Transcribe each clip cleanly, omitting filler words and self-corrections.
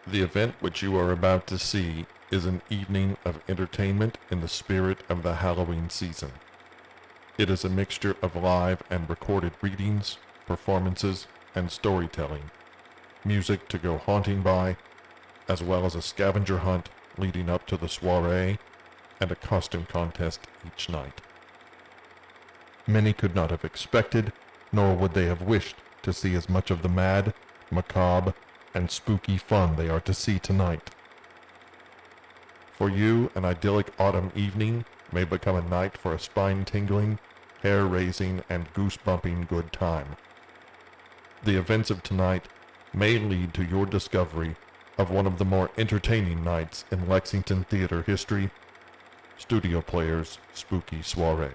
The event which you are about to see is an evening of entertainment in the spirit of the Halloween season. It is a mixture of live and recorded readings, performances, and storytelling, music to go haunting by, as well as a scavenger hunt leading up to the soiree and a costume contest each night. Many could not have expected, nor would they have wished, to see as much of the mad, macabre, and spooky fun they are to see tonight. For you, an idyllic autumn evening may become a night for a spine-tingling, hair-raising, and goose-bumping good time. The events of tonight may lead to your discovery of one of the more entertaining nights in Lexington theater history, Studio Players' Spooky Soiree.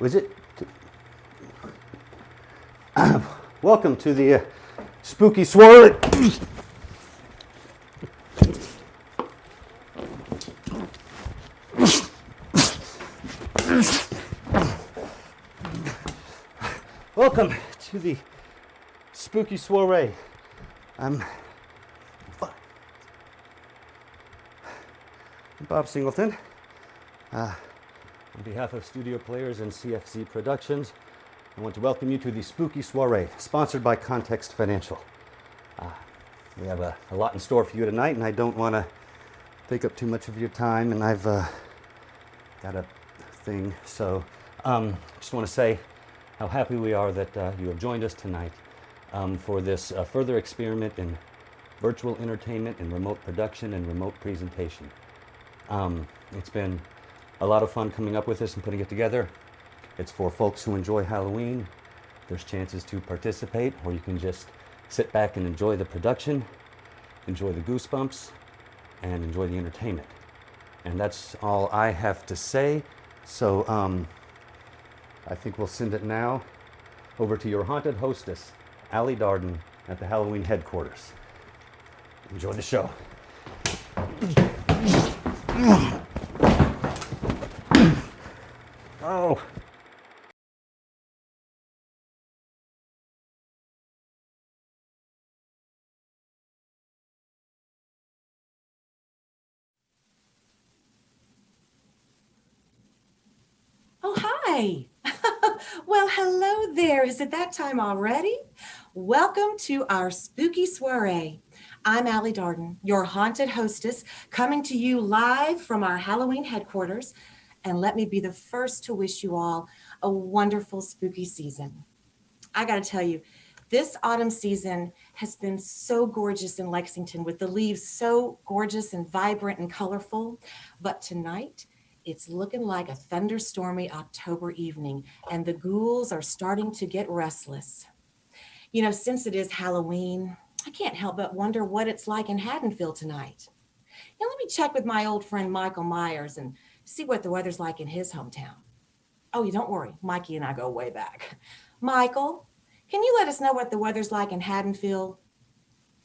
Was it? Welcome to the spooky soiree. Welcome to the spooky soiree. I'm Bob Singleton. On behalf of Studio Players and CFZ Productions, I want to welcome you to the Spooky Soiree, sponsored by Context Financial. We have a lot in store for you tonight, and I don't want to take up too much of your time, and I've got a thing. So just want to say how happy we are that you have joined us tonight for this further experiment in virtual entertainment and remote production and remote presentation. It's been a lot of fun coming up with this and putting it together. It's for folks who enjoy Halloween. There's chances to participate, or you can just sit back and enjoy the production, enjoy the goosebumps, and enjoy the entertainment. And that's all I have to say. So I think we'll send it now over to your haunted hostess, Allie Darden, at the Halloween headquarters. Enjoy the show. Oh. Oh, hi. Well, hello there. Is it that time already? Welcome to our spooky soiree. I'm Allie Darden, your haunted hostess, coming to you live from our Halloween headquarters. And let me be the first to wish you all a wonderful spooky season. I got to tell you, this autumn season has been so gorgeous in Lexington, with the leaves so gorgeous and vibrant and colorful. But tonight, it's looking like a thunderstormy October evening, and the ghouls are starting to get restless. You know, since it is Halloween, I can't help but wonder what it's like in Haddonfield tonight. Now, let me check with my old friend Michael Myers and see what the weather's like in his hometown. Oh, you don't worry. Mikey and I go way back. Michael, can you let us know what the weather's like in Haddonfield?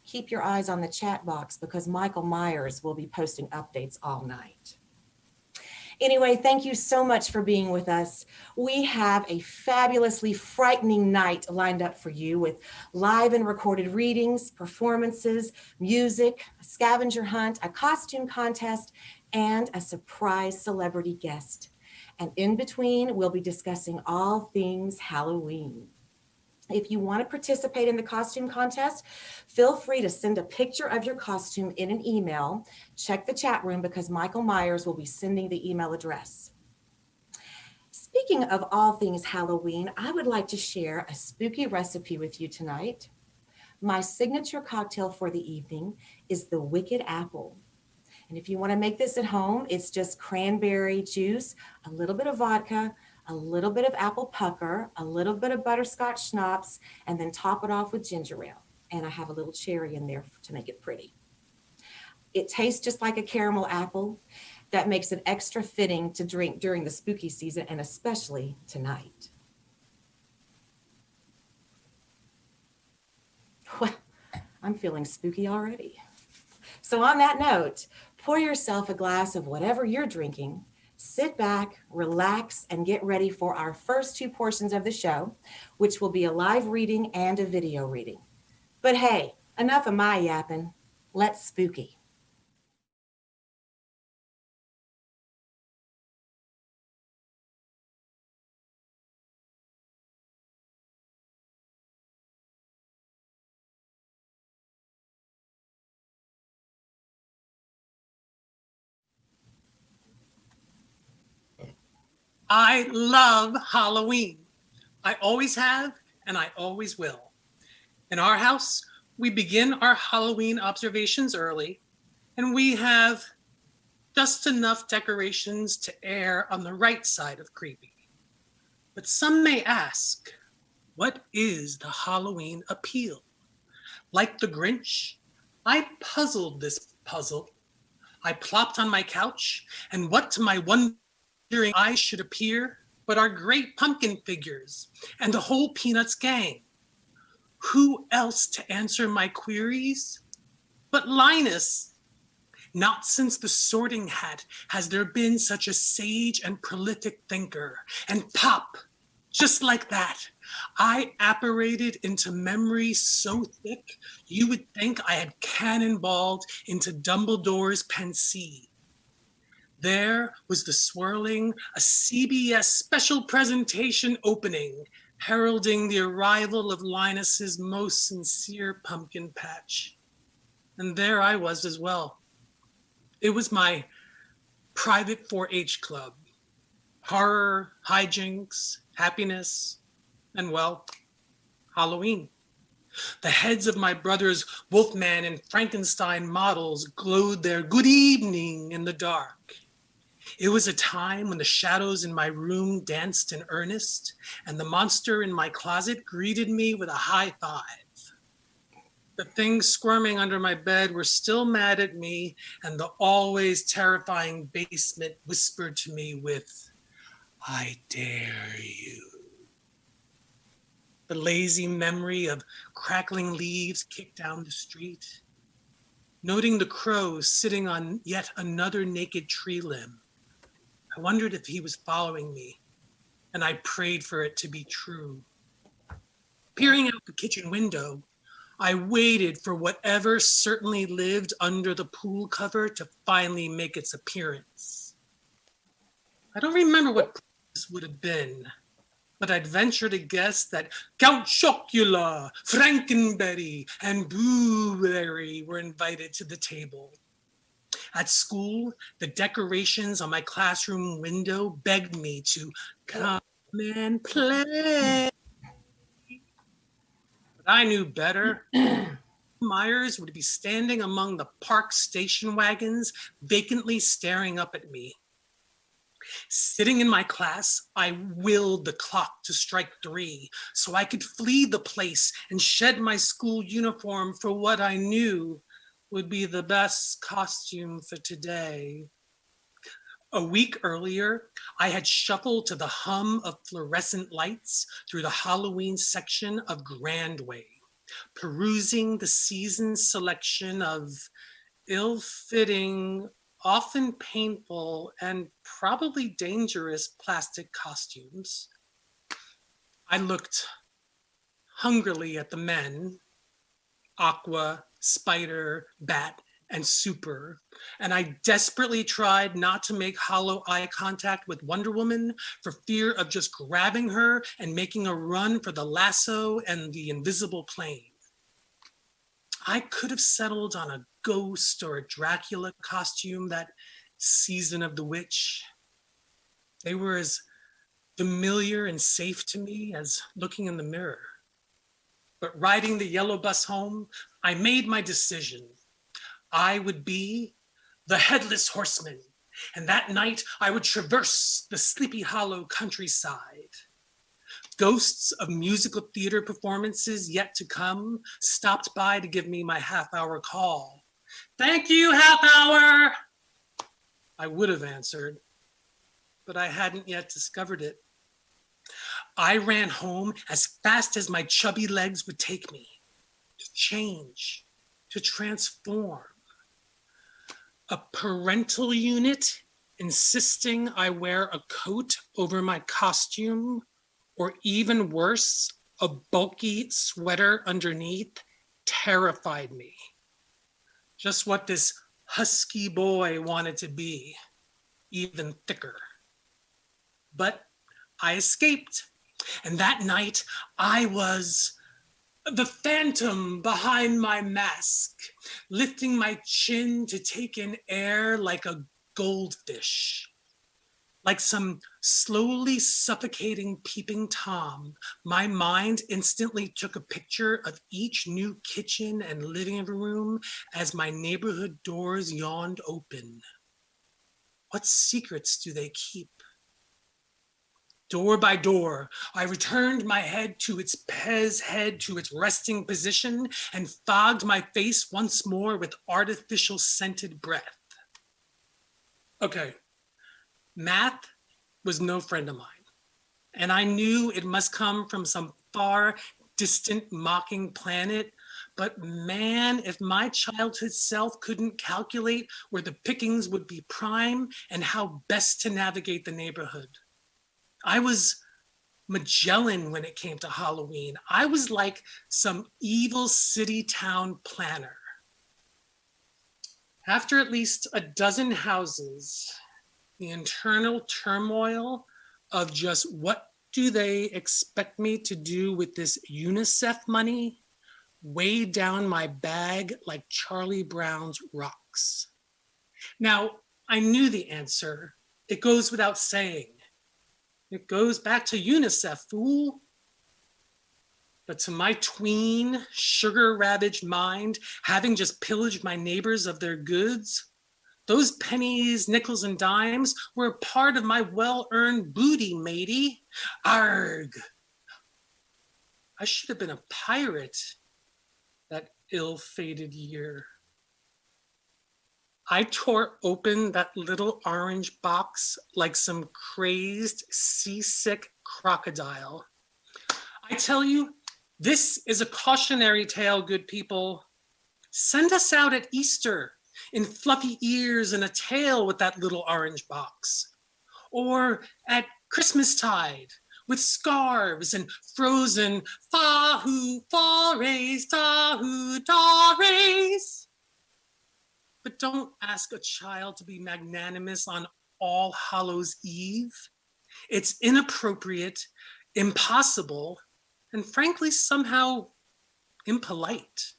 keep your eyes on the chat box because Michael Myers will be posting updates all night. Anyway, thank you so much for being with us. We have a fabulously frightening night lined up for you with live and recorded readings, performances, music, a scavenger hunt, a costume contest, and a surprise celebrity guest. And in between, we'll be discussing all things Halloween. If you want to participate in the costume contest, feel free to send a picture of your costume in an email. Check the chat room because Michael Myers will be sending the email address. Speaking of all things Halloween, I would like to share a spooky recipe with you tonight. My signature cocktail for the evening is the Wicked Apple. And if you want to make this at home, it's just cranberry juice, a little bit of vodka, a little bit of apple pucker, a little bit of butterscotch schnapps, and then top it off with ginger ale. And I have a little cherry in there to make it pretty. It tastes just like a caramel apple. That makes it extra fitting to drink during the spooky season and especially tonight. Well, I'm feeling spooky already. So on that note, pour yourself a glass of whatever you're drinking. Sit back, relax, and get ready for our first two portions of the show, which will be a live reading and a video reading. But hey, enough of my yapping. Let's spooky. I love Halloween. I always have, and I always will. In our house, we begin our Halloween observations early, and we have just enough decorations to err on the right side of creepy. But some may ask, what is the Halloween appeal? Like the Grinch, I puzzled this puzzle. I plopped on my couch, and what to my wondering eyes should appear but our great pumpkin figures and the whole Peanuts gang. Who else to answer my queries but Linus? Not since the Sorting Hat has there been such a sage and prolific thinker. And pop, just like that, I apparated into memory so thick you would think I had cannonballed into Dumbledore's Pensée. There was the swirling, a CBS special presentation opening, heralding the arrival of Linus's most sincere pumpkin patch. And there I was as well. It was my private 4-H club. Horror, hijinks, happiness, and well, Halloween. The heads of my brothers Wolfman and Frankenstein models glowed their good evening in the dark. It was a time when the shadows in my room danced in earnest, and the monster in my closet greeted me with a high five. The things squirming under my bed were still mad at me, and the always terrifying basement whispered to me with, "I dare you." The lazy memory of crackling leaves kicked down the street. Noting the crow sitting on yet another naked tree limb, I wondered if he was following me, and I prayed for it to be true. Peering out the kitchen window, I waited for whatever certainly lived under the pool cover to finally make its appearance. I don't remember what this would have been, but I'd venture to guess that Count Chocula, Frankenberry, and Blueberry were invited to the table. At school, the decorations on my classroom window begged me to come and play. But I knew better. Myers would be standing among the park station wagons, vacantly staring up at me. Sitting in my class, I willed the clock to strike 3 so I could flee the place and shed my school uniform for what I knew would be the best costume for today. A week earlier, I had shuffled to the hum of fluorescent lights through the Halloween section of Grandway. perusing the season's selection of ill-fitting, often painful, and probably dangerous plastic costumes. I looked hungrily at the men, Aqua, Spider, Bat, and Super, and I desperately tried not to make hollow eye contact with Wonder Woman for fear of just grabbing her and making a run for the lasso and the invisible plane. I could have settled on a ghost or a Dracula costume that season of the witch. They were as familiar and safe to me as looking in the mirror. But riding the yellow bus home, I made my decision. I would be the headless horseman, and that night I would traverse the Sleepy Hollow countryside. Ghosts of musical theater performances yet to come stopped by to give me my half-hour call. "Thank you, half hour," I would have answered, but I hadn't yet discovered it. I ran home as fast as my chubby legs would take me, to change, to transform. A parental unit insisting I wear a coat over my costume, or even worse, a bulky sweater underneath, terrified me. Just what this husky boy wanted to be, even thicker. But I escaped, and that night I was the phantom behind my mask, lifting my chin to take in air like a goldfish. Like some slowly suffocating peeping Tom, my mind instantly took a picture of each new kitchen and living room as my neighborhood doors yawned open. What secrets do they keep? Door by door, I returned my head to its resting position and fogged my face once more with artificial scented breath. Okay, math was no friend of mine, and I knew it must come from some far distant mocking planet, but man, if my childhood self couldn't calculate where the pickings would be prime and how best to navigate the neighborhood. I was Magellan when it came to Halloween. I was like some evil city town planner. After at least a dozen houses, the internal turmoil of just what do they expect me to do with this UNICEF money weighed down my bag like Charlie Brown's rocks. Now, I knew the answer. It goes without saying. It goes back to UNICEF, fool. But to my tween, sugar-ravaged mind, having just pillaged my neighbors of their goods, those pennies, nickels, and dimes were part of my well-earned booty, matey. Arg! I should have been a pirate that ill-fated year. I tore open that little orange box like some crazed, seasick crocodile. I tell you, this is a cautionary tale, good people. Send us out at Easter in fluffy ears and a tail with that little orange box. Or at Christmastide with scarves and frozen fa-hoo, fa-rays, ta-hoo, ta-rays. But don't ask a child to be magnanimous on All Hallows Eve. It's inappropriate, impossible, and frankly, somehow impolite.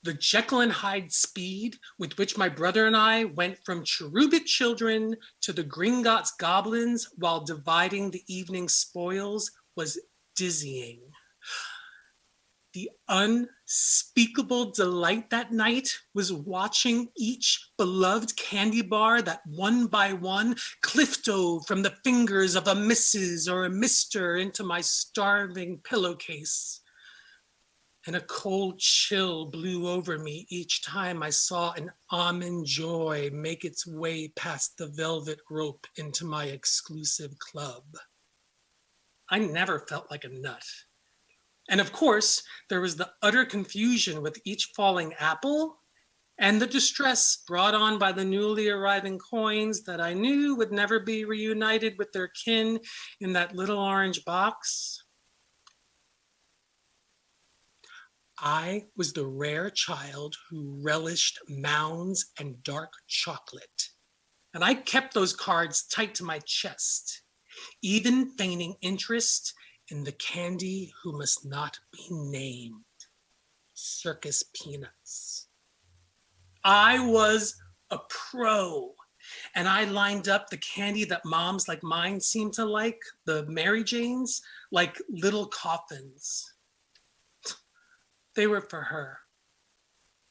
The Jekyll and Hyde speed with which my brother and I went from cherubic children to the Gringotts goblins while dividing the evening spoils was dizzying. The unspeakable delight that night was watching each beloved candy bar that one by one cliff-dove from the fingers of a Mrs. or a Mr. into my starving pillowcase. And a cold chill blew over me each time I saw an almond joy make its way past the velvet rope into my exclusive club. I never felt like a nut. And of course, there was the utter confusion with each falling apple and the distress brought on by the newly arriving coins that I knew would never be reunited with their kin in that little orange box. I was the rare child who relished mounds and dark chocolate, and I kept those cards tight to my chest, even feigning interest in the candy who must not be named, circus peanuts. I was a pro, and I lined up the candy that moms like mine seem to like, the Mary Janes, like little coffins. They were for her.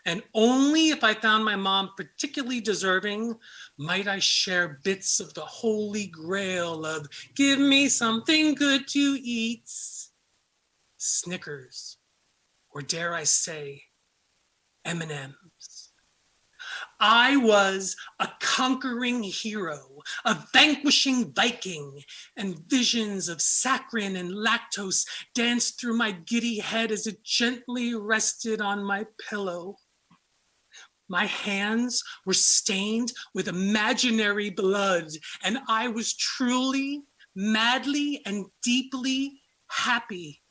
And only if I found my mom particularly deserving might I share bits of the holy grail of give me something good to eat, Snickers, or dare I say, M&Ms. I was a conquering hero, a vanquishing Viking, and visions of saccharin and lactose danced through my giddy head as it gently rested on my pillow. My hands were stained with imaginary blood, and I was truly, madly, and deeply happy.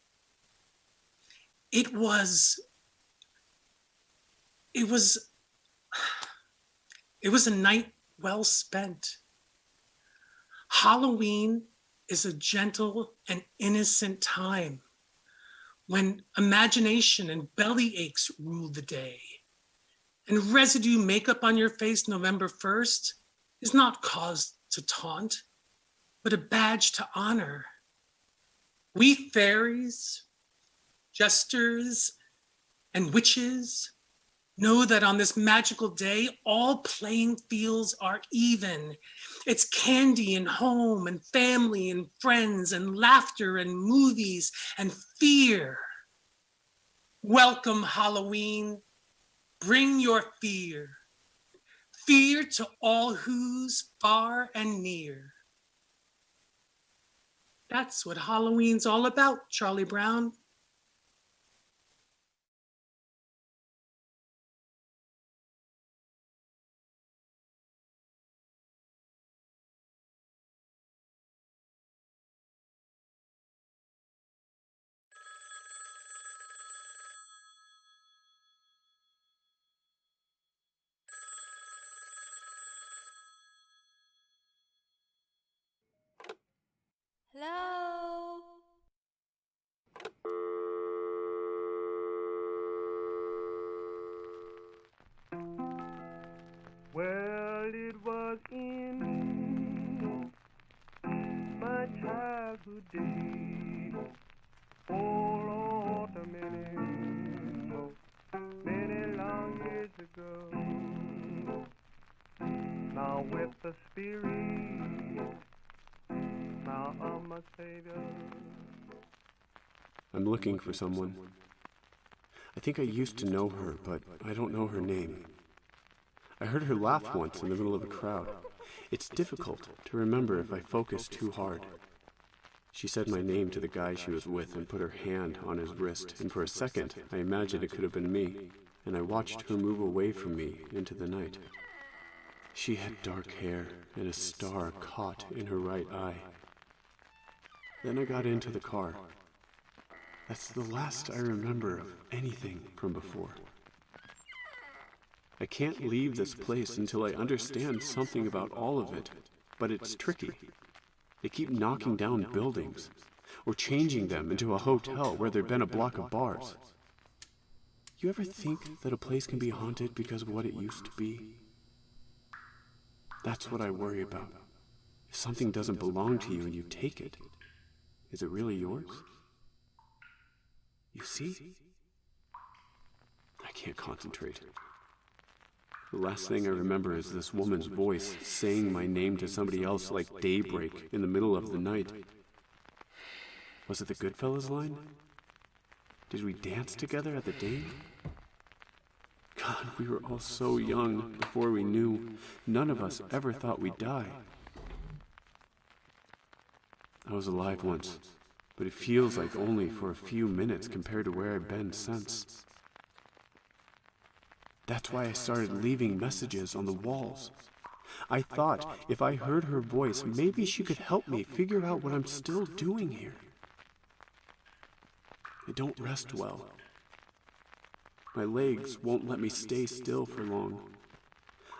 It was a night well spent. Halloween is a gentle and innocent time when imagination and belly aches rule the day. And residue makeup on your face November 1st is not cause to taunt, but a badge to honor. We fairies, jesters, and witches know that on this magical day, all playing fields are even. It's candy and home and family and friends and laughter and movies and fear. Welcome, Halloween. Bring your fear. Fear to all who's far and near. That's what Halloween's all about, Charlie Brown. Hello? Well, it was in my childhood days, oh Lord, many long years ago. Now with the spirit, now of my Savior. I'm looking for someone. I think I used to know her, but I don't know her name. I heard her laugh once in the middle of a crowd. It's difficult to remember if I focus too hard. She said my name to the guy she was with and put her hand on his wrist, and for a second I imagined it could have been me, and I watched her move away from me into the night. She had dark hair and a star caught in her right eye. Then I got into the car. That's the last I remember of anything from before. I can't leave this place until I understand something about all of it, but it's tricky. They keep knocking down buildings, or changing them into a hotel where there'd been a block of bars. You ever think that a place can be haunted because of what it used to be? That's what I worry about. If something doesn't belong to you and you take it, is it really yours? You see? I can't concentrate. The last thing I remember is this woman's voice saying my name to somebody else like daybreak in the middle of the night. Was it the Goodfellas line? Did we dance together at the dame? God, we were all so young before we knew. None of us ever thought we'd die. I was alive once, but it feels like only for a few minutes compared to where I've been since. That's why I started leaving messages on the walls. I thought if I heard her voice, maybe she could help me figure out what I'm still doing here. I don't rest well. My legs won't let me stay still for long.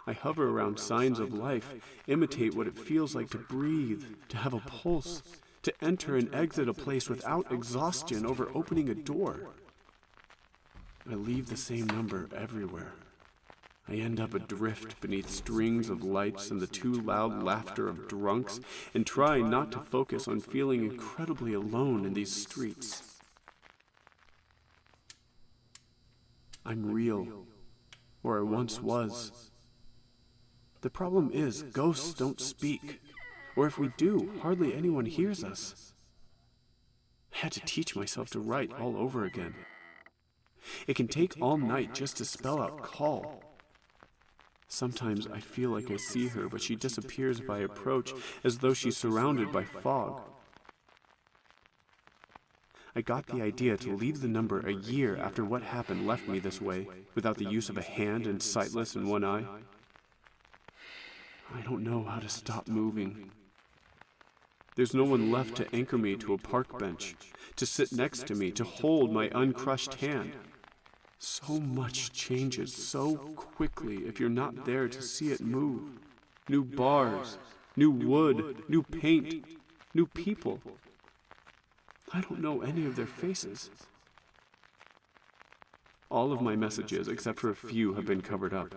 I hover around signs of life, imitate what it feels like to breathe, to have a pulse, to enter and exit a place without exhaustion over opening a door. I leave the same number everywhere. I end up adrift beneath strings of lights and the too loud laughter of drunks, and try not to focus on feeling incredibly alone in these streets. I'm real, or I once was. The problem is, ghosts don't speak, or if we do, hardly anyone hears us. I had to teach myself to write all over again. It can take all night just to spell out call. Sometimes I feel like I see her, but she disappears if I approach, as though she's surrounded by fog. I got the idea to leave the number a year after what happened left me this way, without the use of a hand and sightless in one eye. I don't know how to stop moving. There's no one left to anchor me to a park bench, to sit next to me, to hold my uncrushed hand. So much changes so quickly if you're not there to see it move. New bars, new wood, new paint, new people. I don't know any of their faces. All of my messages, except for a few, have been covered up.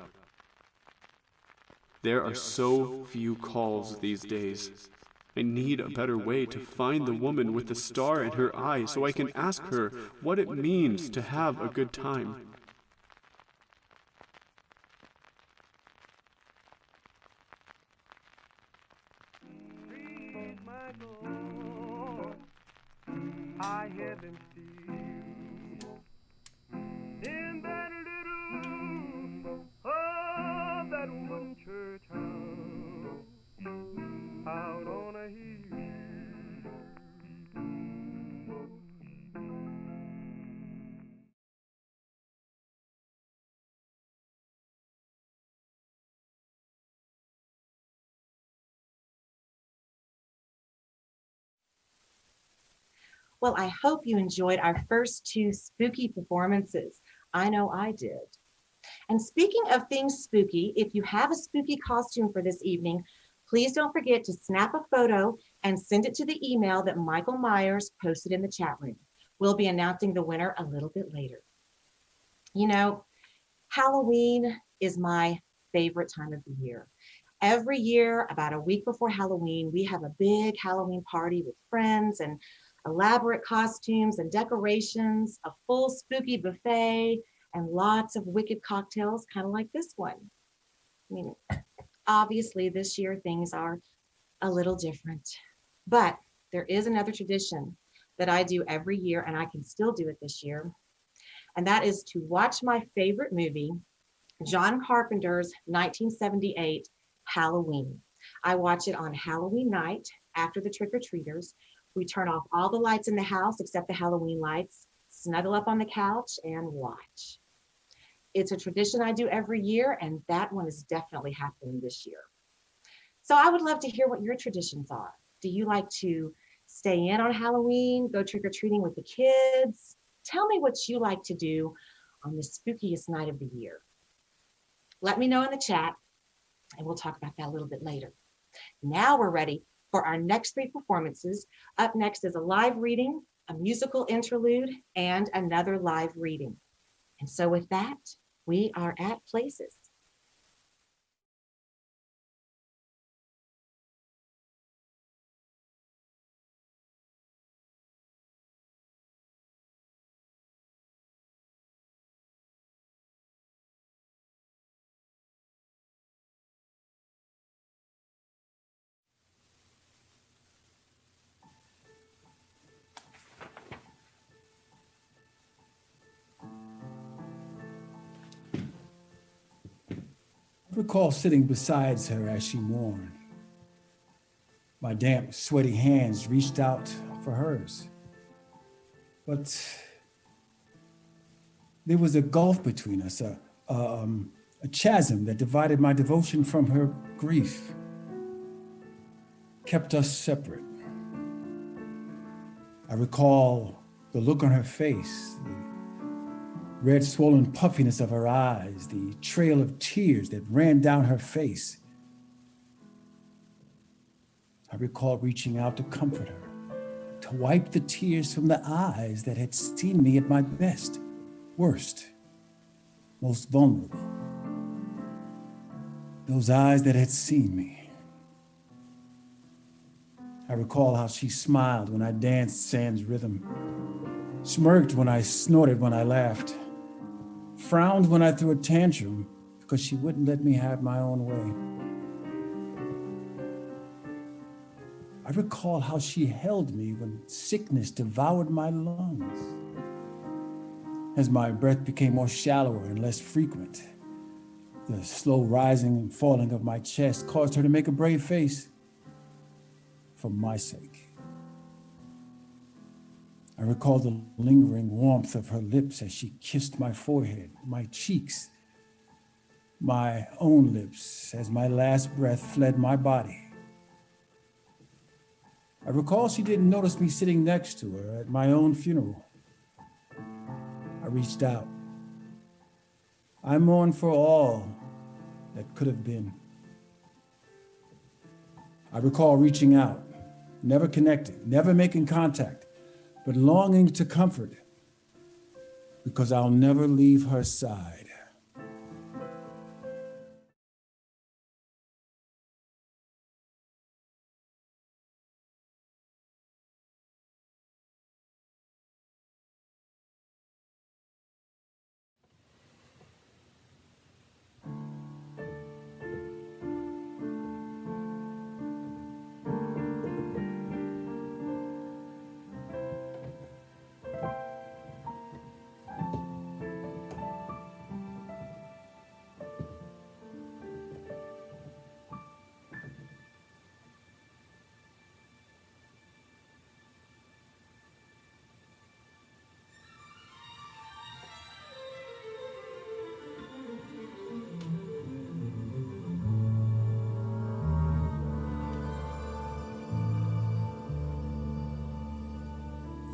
There are so few calls these days. I need a better way to find the woman with the star in her eye so I can ask her what it means to have a good time. I hear them still in that little that wooden church house out on a hill. Well, I hope you enjoyed our first two spooky performances. I know I did. And speaking of things spooky, if you have a spooky costume for this evening, please don't forget to snap a photo and send it to the email that Michael Myers posted in the chat room. We'll be announcing the winner a little bit later. You know, Halloween is my favorite time of the year. Every year, about a week before Halloween, we have a big Halloween party with friends and elaborate costumes and decorations, a full spooky buffet, and lots of wicked cocktails, kind of like this one. I mean, obviously this year things are a little different, but there is another tradition that I do every year, and I can still do it this year, and that is to watch my favorite movie, John Carpenter's 1978 Halloween. I watch it on Halloween night after the trick-or-treaters. We turn off all the lights in the house except the Halloween lights, snuggle up on the couch, and watch. It's a tradition I do every year, and that one is definitely happening this year. So I would love to hear what your traditions are. Do you like to stay in on Halloween, go trick-or-treating with the kids? Tell me what you like to do on the spookiest night of the year. Let me know in the chat, and we'll talk about that a little bit later. Now we're ready for our next three performances. Up next is a live reading, a musical interlude, and another live reading. And so with that, we are at Places. I recall sitting beside her as she mourned. My damp, sweaty hands reached out for hers. But there was a gulf between us, a chasm that divided my devotion from her grief, kept us separate. I recall the look on her face, the red swollen puffiness of her eyes, the trail of tears that ran down her face. I recall reaching out to comfort her, to wipe the tears from the eyes that had seen me at my best, worst, most vulnerable. Those eyes that had seen me. I recall how she smiled when I danced Sam's rhythm, smirked when I snorted when I laughed, frowned when I threw a tantrum because she wouldn't let me have my own way. I recall how she held me when sickness devoured my lungs. As my breath became more shallower and less frequent, the slow rising and falling of my chest caused her to make a brave face for my sake. I recall the lingering warmth of her lips as she kissed my forehead, my cheeks, my own lips as my last breath fled my body. I recall she didn't notice me sitting next to her at my own funeral. I reached out. I mourned for all that could have been. I recall reaching out, never connecting, never making contact, but longing to comfort because I'll never leave her side.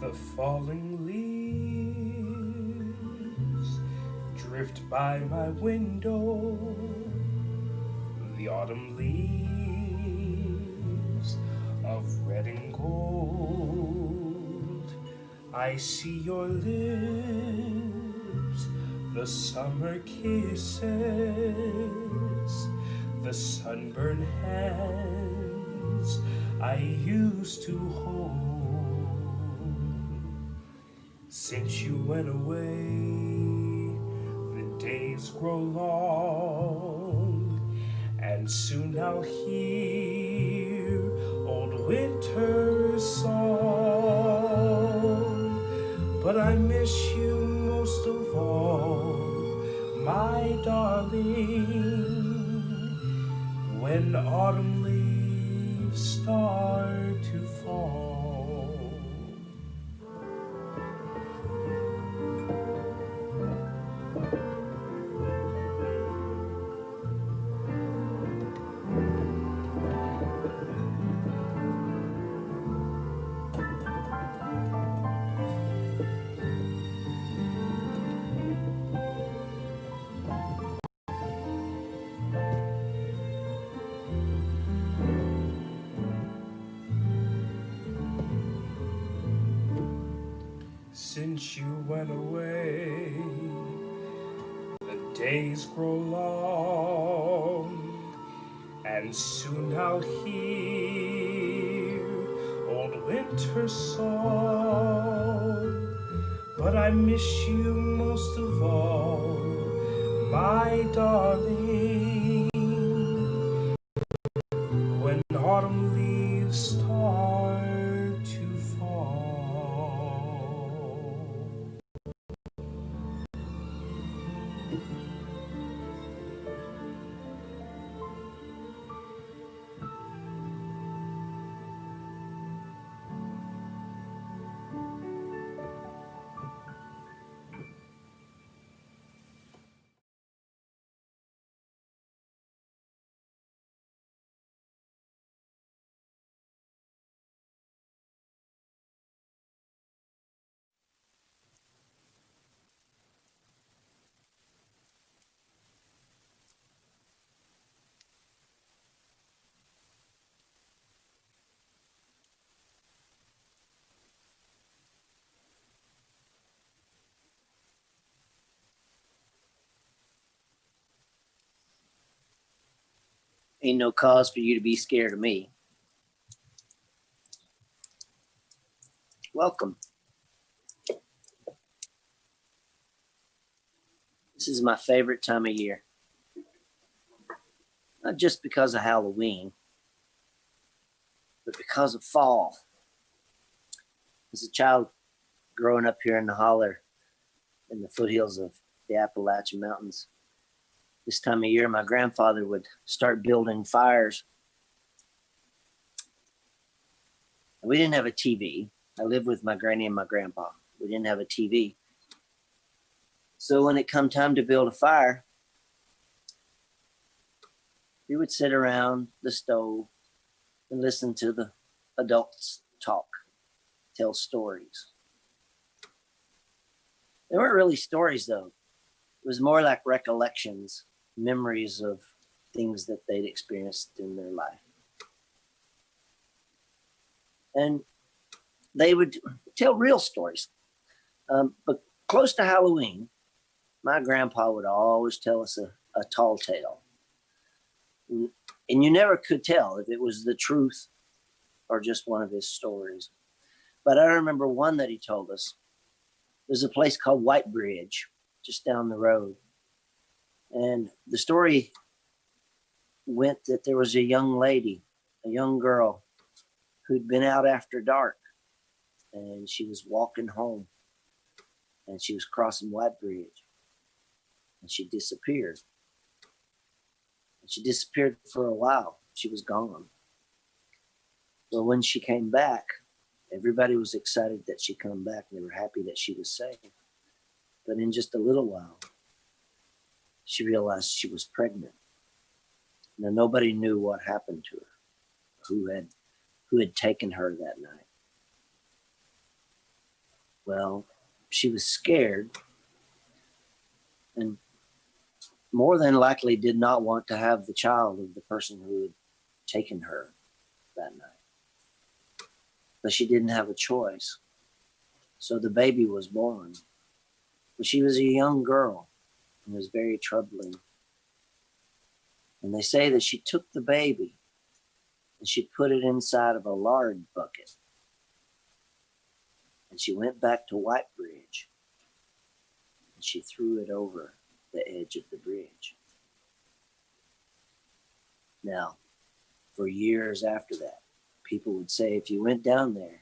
The falling leaves drift by my window. The autumn leaves of red and gold. I see your lips, the summer kisses, the sunburned hands I used to hold. Since you went away, the days grow long, and soon I'll hear old winter's song. But I miss you most of all, my darling, when autumn leaves start to fall. Since you went away, the days grow long, and soon I'll hear old winter's song. But I miss you most of all, my darling, when autumn leaves start to fall. Ain't no cause for you to be scared of me. Welcome. This is my favorite time of year. Not just because of Halloween, but because of fall. As a child growing up here in the holler in the foothills of the Appalachian Mountains, this time of year, my grandfather would start building fires. And we didn't have a TV. I lived with my granny and my grandpa. We didn't have a TV. So when it come time to build a fire, we would sit around the stove and listen to the adults talk, tell stories. They weren't really stories, though. It was more like recollections, memories of things that they'd experienced in their life. And they would tell real stories. But close to Halloween, my grandpa would always tell us a tall tale. And you never could tell if it was the truth or just one of his stories. But I remember one that he told us. There's a place called White Bridge, just down the road. And the story went that there was a young lady, a young girl, who'd been out after dark. And she was walking home. And she was crossing White Bridge. And she disappeared. And she disappeared for a while. She was gone. Well, when she came back, everybody was excited that she come back. They were happy that she was safe. But in just a little while, she realized she was pregnant. Now, nobody knew what happened to her, who had taken her that night. Well, she was scared and more than likely did not want to have the child of the person who had taken her that night. But she didn't have a choice. So the baby was born. But she was a young girl and it was very troubling. And they say that she took the baby and she put it inside of a lard bucket. And she went back to White Bridge and she threw it over the edge of the bridge. Now, for years after that, people would say if you went down there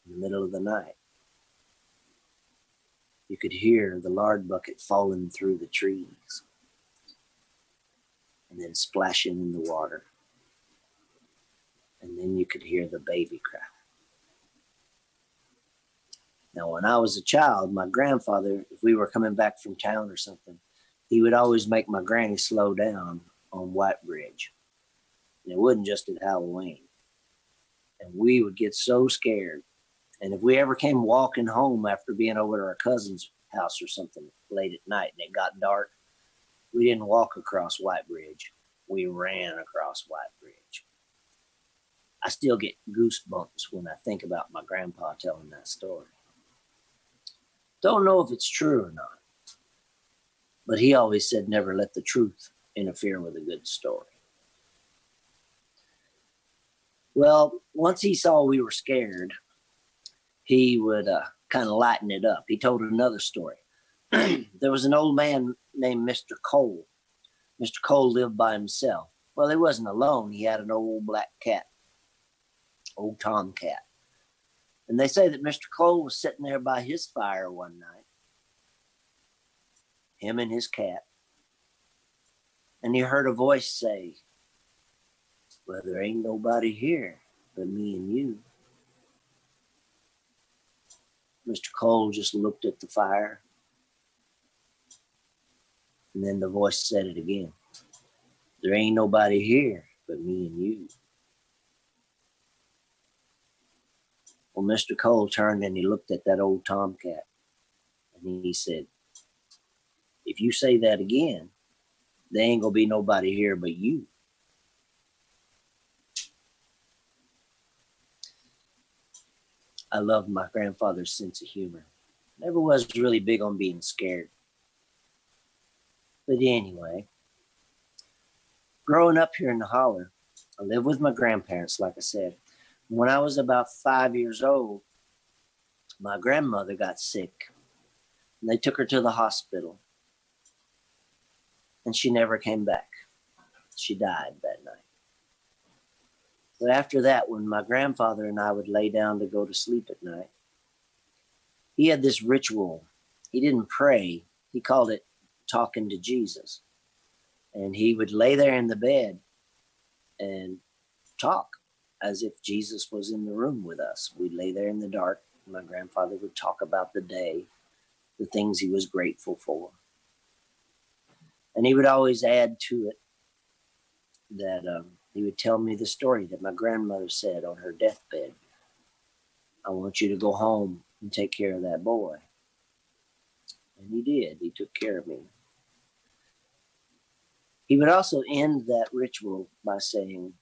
in the middle of the night, you could hear the lard bucket falling through the trees and then splashing in the water. And then you could hear the baby cry. Now, when I was a child, my grandfather, if we were coming back from town or something, he would always make my granny slow down on White Bridge. And it wasn't just at Halloween. And we would get so scared. And if we ever came walking home after being over to our cousin's house or something late at night and it got dark, we didn't walk across White Bridge. We ran across White Bridge. I still get goosebumps when I think about my grandpa telling that story. Don't know if it's true or not, but he always said never let the truth interfere with a good story. Well, once he saw we were scared, he would kind of lighten it up. He told another story. There was an old man named Mr. Cole. Mr. Cole lived by himself. Well, he wasn't alone. He had an old black cat, old tomcat. And they say that Mr. Cole was sitting there by his fire one night, him and his cat, and he heard a voice say, well, there ain't nobody here but me and you. Mr. Cole just looked at the fire, and then the voice said it again. There ain't nobody here but me and you. Well, Mr. Cole turned and he looked at that old tomcat, and he said, if you say that again, there ain't gonna be nobody here but you. I love my grandfather's sense of humor. Never was really big on being scared. But anyway, growing up here in the holler, I lived with my grandparents, like I said. When I was about 5 years old, my grandmother got sick. And they took her to the hospital. And she never came back. She died that night. But after that, when my grandfather and I would lay down to go to sleep at night, he had this ritual. He didn't pray. He called it talking to Jesus. And he would lay there in the bed and talk as if Jesus was in the room with us. We'd lay there in the dark. And my grandfather would talk about the day, the things he was grateful for. And he would always add to it that he would tell me the story that my grandmother said on her deathbed. I want you to go home and take care of that boy. And he did. He took care of me. He would also end that ritual by saying,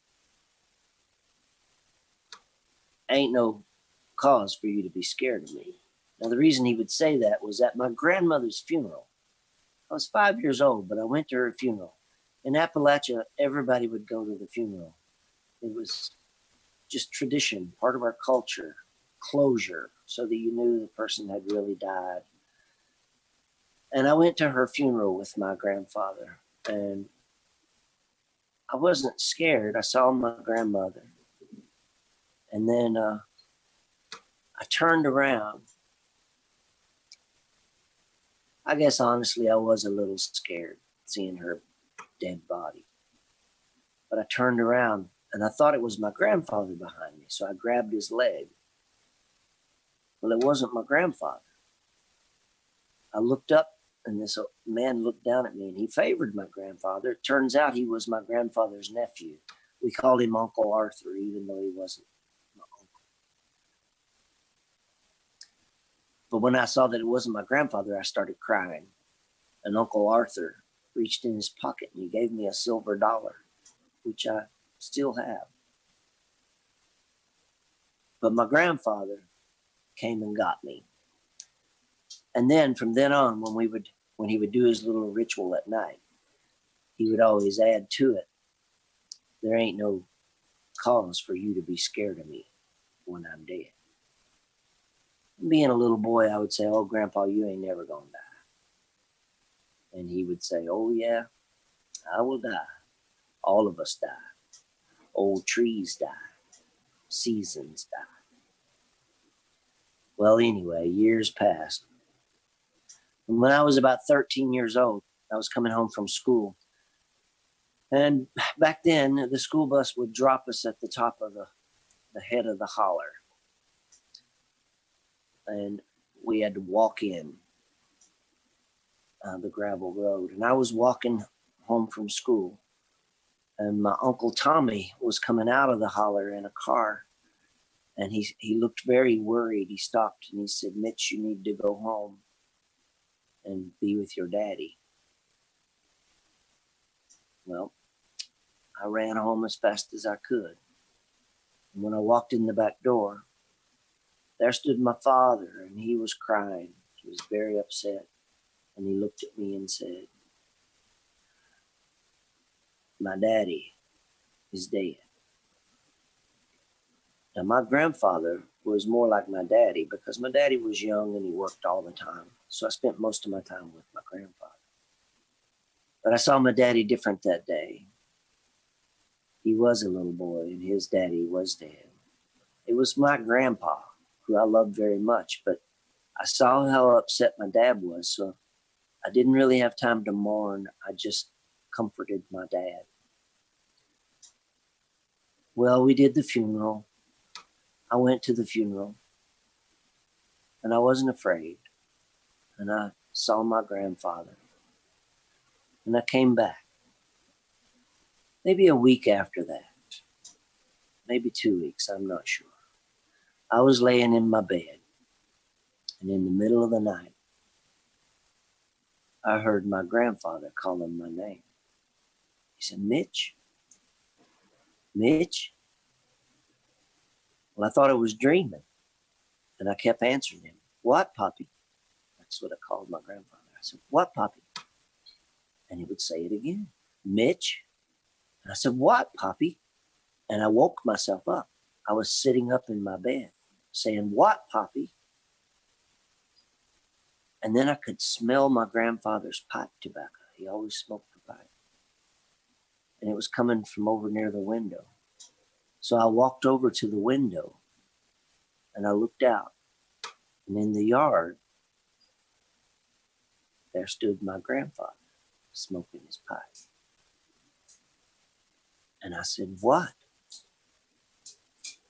ain't no cause for you to be scared of me. Now, the reason he would say that was at my grandmother's funeral. I was 5 years old, but I went to her funeral. In Appalachia, everybody would go to the funeral. It was just tradition, part of our culture, closure, so that you knew the person had really died. And I went to her funeral with my grandfather, and I wasn't scared. I saw my grandmother. And then I turned around. I guess, honestly, I was a little scared seeing her dead body. But I turned around and I thought it was my grandfather behind me. So I grabbed his leg. Well, it wasn't my grandfather. I looked up and this man looked down at me and he favored my grandfather. It turns out he was my grandfather's nephew. We called him Uncle Arthur, even though he wasn't my uncle. But when I saw that it wasn't my grandfather, I started crying. And Uncle Arthur reached in his pocket and he gave me a silver dollar, which I still have. But my grandfather came and got me. And then from then on, when he would do his little ritual at night, he would always add to it, there ain't no cause for you to be scared of me when I'm dead. Being a little boy, I would say, oh, Grandpa, you ain't never gonna die. And he would say, oh, yeah, I will die. All of us die. Old trees die. Seasons die. Well, anyway, years passed. And when I was about 13 years old, I was coming home from school. And back then, the school bus would drop us at the top of the head of the holler. And we had to walk in the gravel road. And I was walking home from school. And my Uncle Tommy was coming out of the holler in a car. And he looked very worried. He stopped and he said, Mitch, you need to go home and be with your daddy. Well, I ran home as fast as I could. And when I walked in the back door, there stood my father and he was crying. He was very upset. And he looked at me and said, my daddy is dead. Now, my grandfather was more like my daddy because my daddy was young and he worked all the time. So I spent most of my time with my grandfather. But I saw my daddy different that day. He was a little boy and his daddy was dead. It was my grandpa, who I loved very much, but I saw how upset my dad was, so I didn't really have time to mourn. I just comforted my dad. Well, we did the funeral. I went to the funeral and I wasn't afraid. And I saw my grandfather and I came back. Maybe a week after that, maybe 2 weeks, I'm not sure. I was laying in my bed and in the middle of the night, I heard my grandfather calling my name. He said, Mitch, Mitch. Well, I thought I was dreaming and I kept answering him. What, Poppy? That's what I called my grandfather. I said, what, Poppy? And he would say it again. Mitch. And I said, "What, Poppy?" And I woke myself up. I was sitting up in my bed saying, "What, Poppy?" And then I could smell my grandfather's pipe tobacco. He always smoked a pipe. And it was coming from over near the window. So I walked over to the window and I looked out. And in the yard, there stood my grandfather smoking his pipe. And I said, "What?"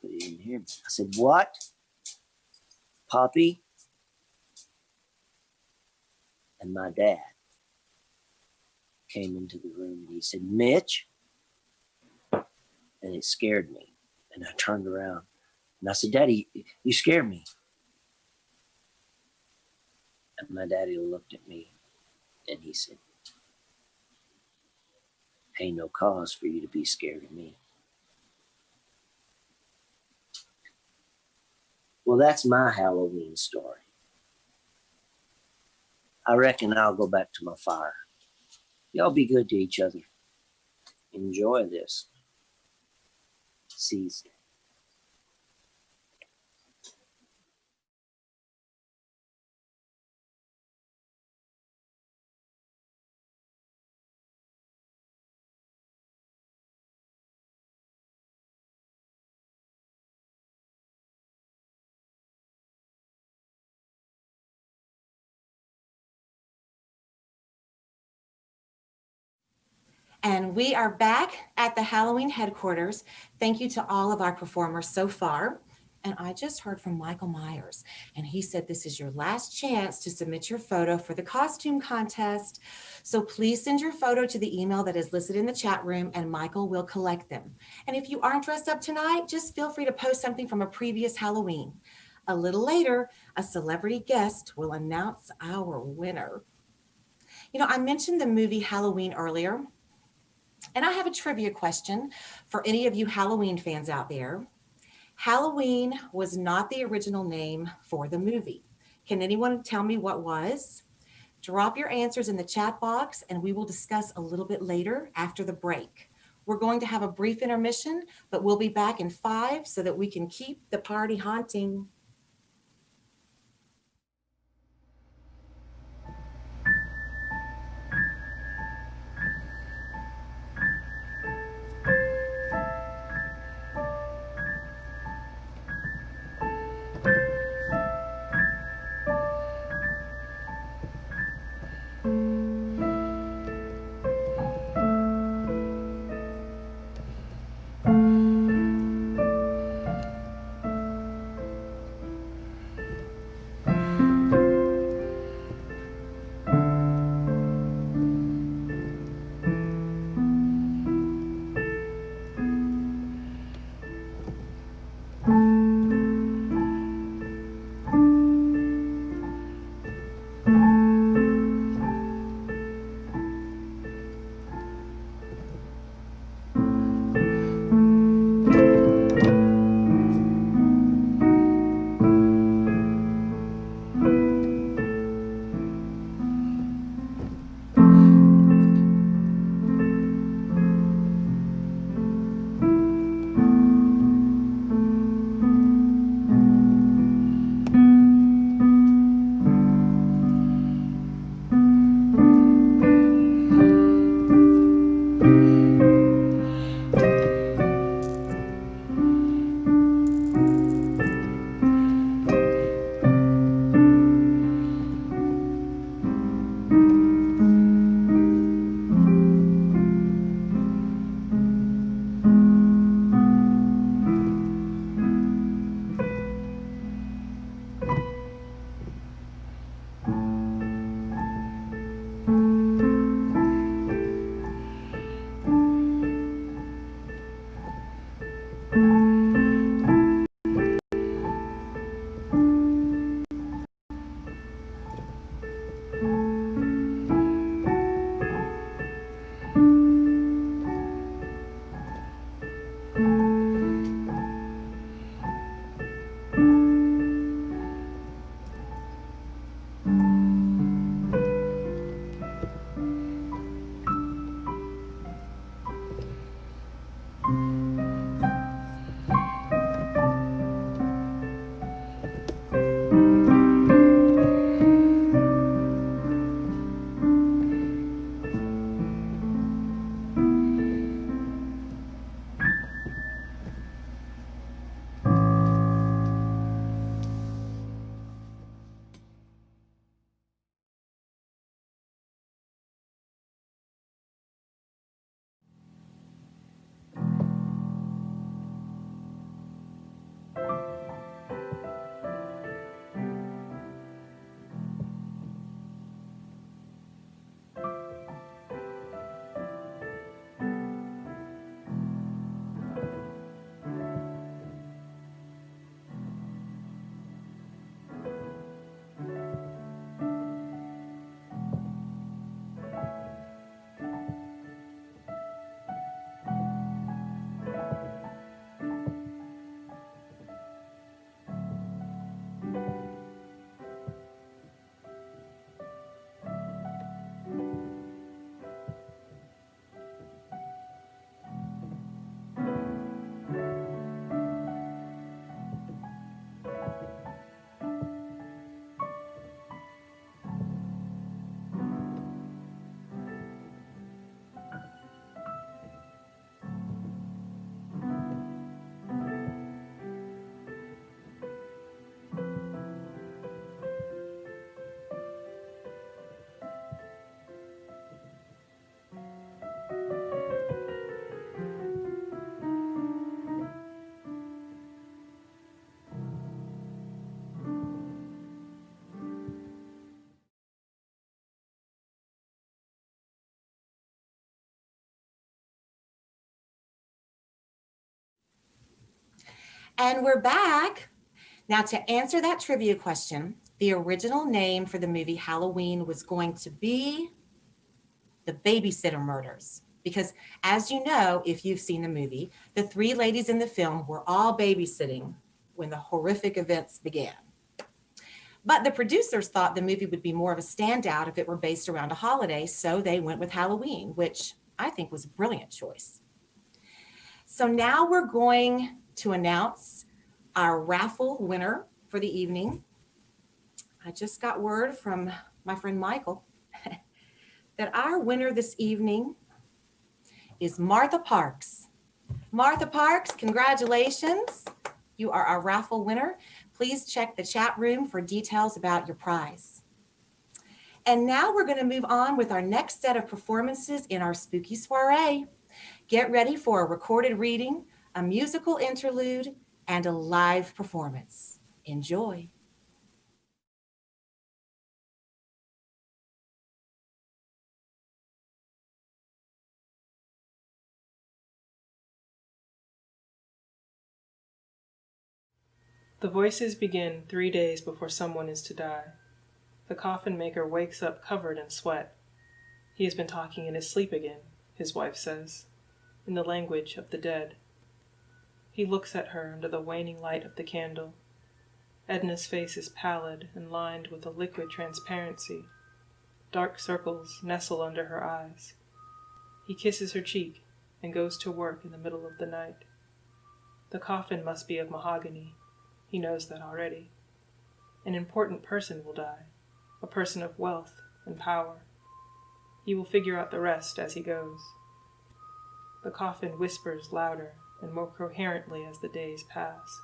But he didn't hear me. I said, "What, Poppy?" And my dad came into the room and he said, "Mitch." And it scared me. And I turned around and I said, "Daddy, you scared me." And my daddy looked at me and he said, "Ain't no cause for you to be scared of me." Well, that's my Halloween story. I reckon I'll go back to my fire. Y'all be good to each other. Enjoy this season. And we are back at the Halloween headquarters. Thank you to all of our performers so far. And I just heard from Michael Myers, and he said this is your last chance to submit your photo for the costume contest. So please send your photo to the email that is listed in the chat room, and Michael will collect them. And if you aren't dressed up tonight, just feel free to post something from a previous Halloween. A little later, a celebrity guest will announce our winner. You know, I mentioned the movie Halloween earlier, and I have a trivia question for any of you Halloween fans out there. Halloween was not the original name for the movie. Can anyone tell me what was? Drop your answers in the chat box and we will discuss a little bit later after the break. We're going to have a brief intermission, but we'll be back in 5 so that we can keep the party haunting. And we're back. Now, to answer that trivia question, the original name for the movie Halloween was going to be The Babysitter Murders. Because, as you know, if you've seen the movie, the three ladies in the film were all babysitting when the horrific events began. But the producers thought the movie would be more of a standout if it were based around a holiday, so they went with Halloween, which I think was a brilliant choice. So now we're going to announce our raffle winner for the evening. I just got word from my friend Michael that our winner this evening is Martha Parks. Martha Parks, congratulations. You are our raffle winner. Please check the chat room for details about your prize. And now we're going to move on with our next set of performances in our spooky soiree. Get ready for a recorded reading, a musical interlude, and a live performance. Enjoy. The voices begin 3 days before someone is to die. The coffin maker wakes up covered in sweat. He has been talking in his sleep again, his wife says, in the language of the dead. He looks at her under the waning light of the candle. Edna's face is pallid and lined with a liquid transparency. Dark circles nestle under her eyes. He kisses her cheek and goes to work in the middle of the night. The coffin must be of mahogany. He knows that already. An important person will die, a person of wealth and power. He will figure out the rest as he goes. The coffin whispers louder and more coherently as the days pass.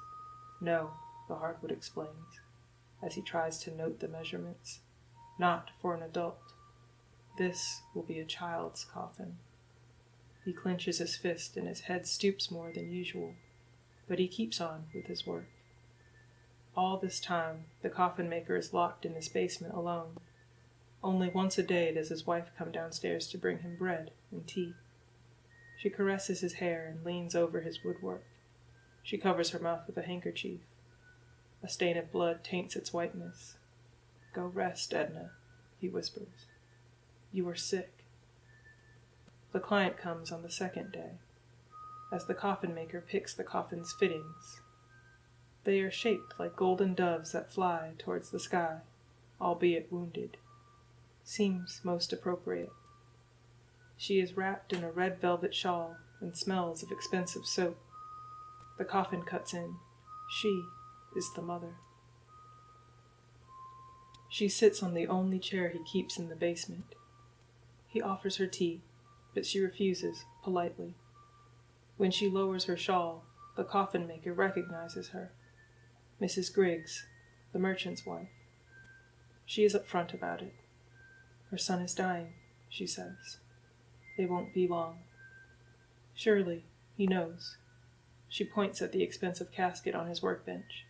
No, the hardwood explains, as he tries to note the measurements. Not for an adult. This will be a child's coffin. He clenches his fist and his head stoops more than usual, but he keeps on with his work. All this time, the coffin maker is locked in his basement alone. Only once a day does his wife come downstairs to bring him bread and tea. She caresses his hair and leans over his woodwork. She covers her mouth with a handkerchief. A stain of blood taints its whiteness. "Go rest, Edna," he whispers. "You are sick." The client comes on the second day, as the coffin maker picks the coffin's fittings. They are shaped like golden doves that fly towards the sky, albeit wounded. Seems most appropriate. She is wrapped in a red velvet shawl and smells of expensive soap. The coffin cuts in. She is the mother. She sits on the only chair he keeps in the basement. He offers her tea, but she refuses, politely. When she lowers her shawl, the coffin maker recognizes her. Mrs. Griggs, the merchant's wife. She is upfront about it. Her son is dying, she says. They won't be long. Surely, he knows. She points at the expensive casket on his workbench.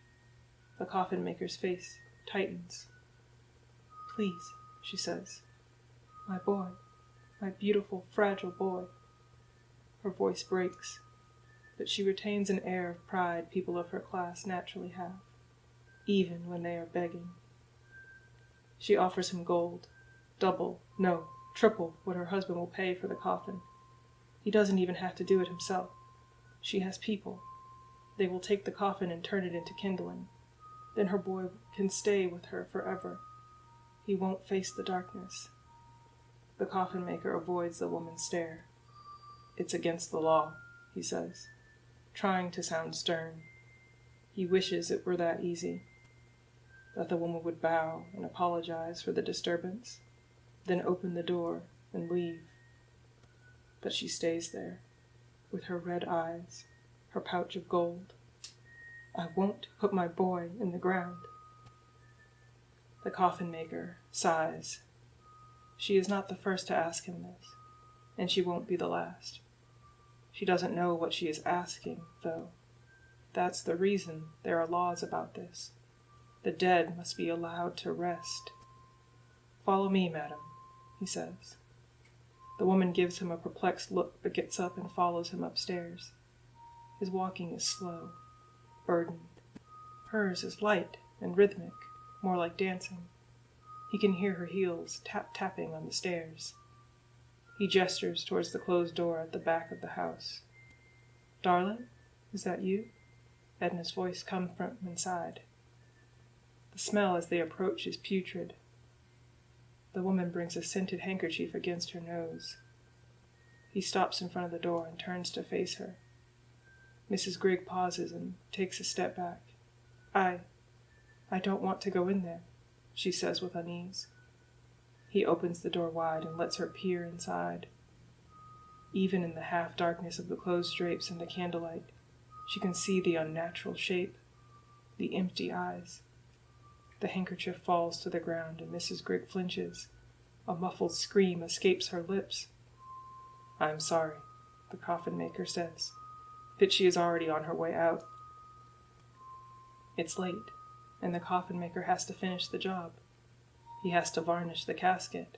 The coffin maker's face tightens. Please, she says. My boy, my beautiful, fragile boy. Her voice breaks, but she retains an air of pride people of her class naturally have, even when they are begging. She offers him gold, double, no, triple what her husband will pay for the coffin. He doesn't even have to do it himself. She has people. They will take the coffin and turn it into kindling. Then her boy can stay with her forever. He won't face the darkness. The coffin maker avoids the woman's stare. It's against the law, he says, trying to sound stern. He wishes it were that easy, that the woman would bow and apologize for the disturbance, then open the door and leave. But she stays there, with her red eyes, her pouch of gold. I won't put my boy in the ground. The coffin maker sighs. She is not the first to ask him this, and she won't be the last. She doesn't know what she is asking, though. That's the reason there are laws about this. The dead must be allowed to rest. Follow me, madam, he says. The woman gives him a perplexed look, but gets up and follows him upstairs. His walking is slow, burdened. Hers is light and rhythmic, more like dancing. He can hear her heels tap-tapping on the stairs. He gestures towards the closed door at the back of the house. Darling, is that you? Edna's voice comes from inside. The smell as they approach is putrid. The woman brings a scented handkerchief against her nose. He stops in front of the door and turns to face her. Mrs. Grigg pauses and takes a step back. I don't want to go in there, she says with unease. He opens the door wide and lets her peer inside. Even in the half-darkness of the closed drapes and the candlelight, she can see the unnatural shape, the empty eyes. The handkerchief falls to the ground and Mrs. Grigg flinches. A muffled scream escapes her lips. I'm sorry, the coffin maker says, but she is already on her way out. It's late, and the coffin maker has to finish the job. He has to varnish the casket.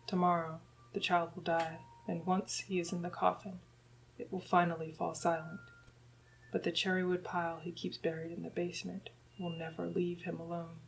Tomorrow, the child will die, and once he is in the coffin, it will finally fall silent. But the cherrywood pile he keeps buried in the basement will never leave him alone.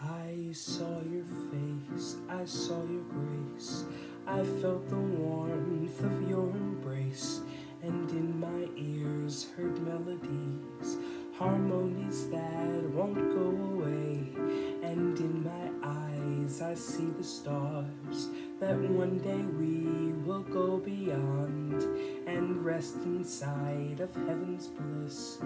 I saw your face, I saw your grace, I felt the warmth of your embrace, and in my ears heard melodies, harmonies that won't go away, and in my eyes I see the stars that one day we will go beyond and rest inside of heaven's bliss.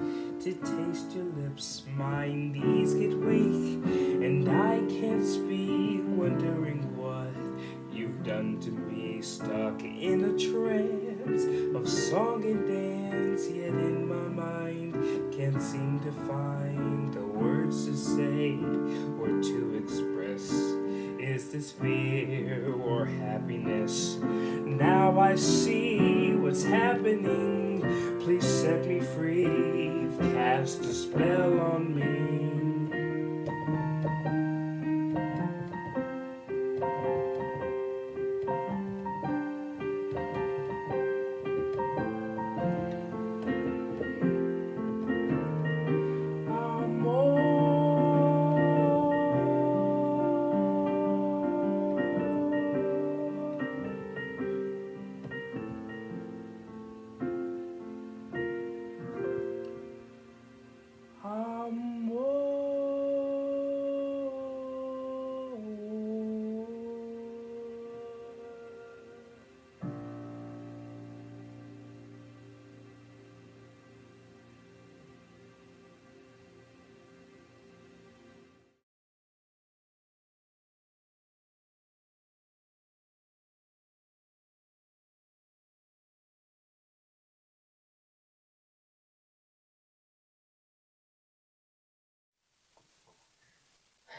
To taste your lips, my knees get weak, and I can't speak, wondering what you've done to me. Stuck in a trance of song and dance, yet in my mind can't seem to find the words to say or to express. Is this fear or happiness? Now I see what's happening. Please set me free. Cast a spell on me.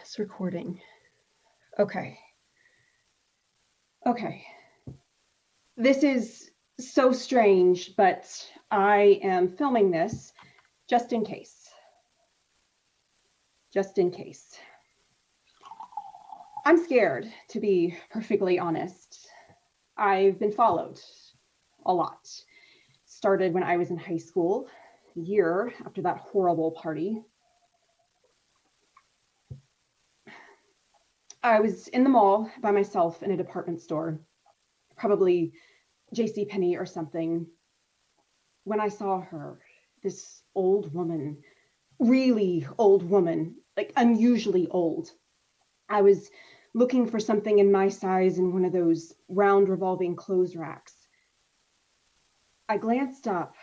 It's recording. Okay. Okay. This is so strange, but I am filming this just in case. Just in case. I'm scared, to be perfectly honest. I've been followed a lot. Started when I was in high school, a year after that horrible party. I was in the mall by myself in a department store, probably JCPenney or something, when I saw her, this old woman, really old woman, like unusually old. I was looking for something in my size in one of those round revolving clothes racks. I glanced up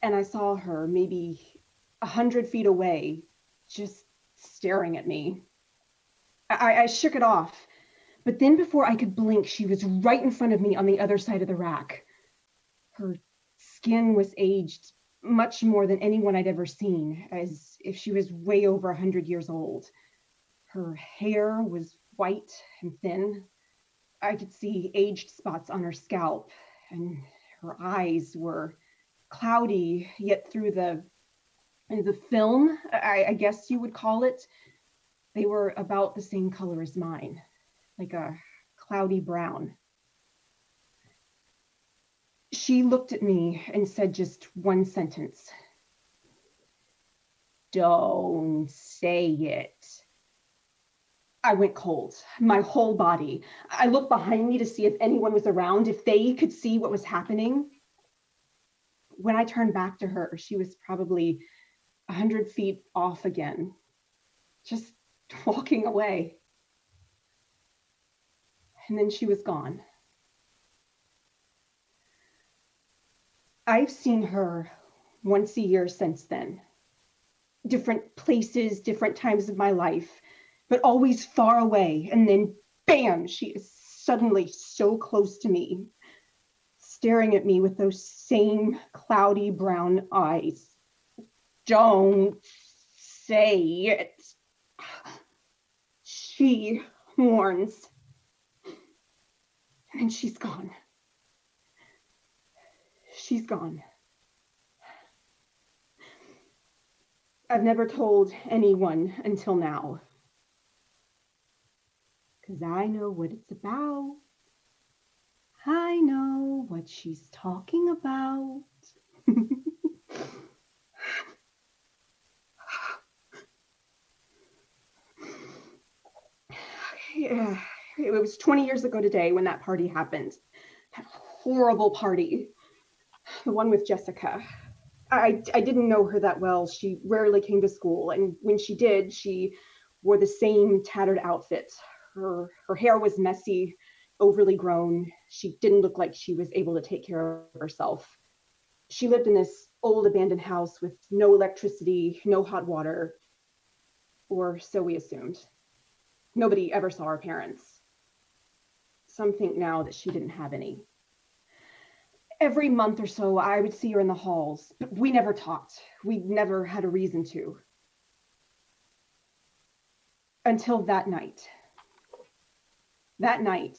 and I saw her maybe 100 feet away, just staring at me. I shook it off, but then before I could blink, she was right in front of me on the other side of the rack. Her skin was aged much more than anyone I'd ever seen, as if she was way over 100 years old. Her hair was white and thin. I could see aged spots on her scalp, and her eyes were cloudy, yet through the film, I guess you would call it, they were about the same color as mine, like a cloudy brown. She looked at me and said just one sentence. "Don't say it." I went cold, my whole body. I looked behind me to see if anyone was around, if they could see what was happening. When I turned back to her, she was probably 100 feet off again, just walking away. And then she was gone. I've seen her once a year since then. Different places, different times of my life, but always far away. And then bam, she is suddenly so close to me, staring at me with those same cloudy brown eyes. Don't say it. She warns. And she's gone. She's gone. I've never told anyone until now. 'Cause I know what it's about. I know what she's talking about. Yeah, it was 20 years ago today when that party happened. That horrible party. The one with Jessica. I didn't know her that well. She rarely came to school. And when she did, she wore the same tattered outfit. Her hair was messy. overly grown. She didn't look like she was able to take care of herself. She lived in this old abandoned house with no electricity, no hot water, or so we assumed. Nobody ever saw her parents. Some think now that she didn't have any. Every month or so, I would see her in the halls, but we never talked. We never had a reason to. Until that night. That night,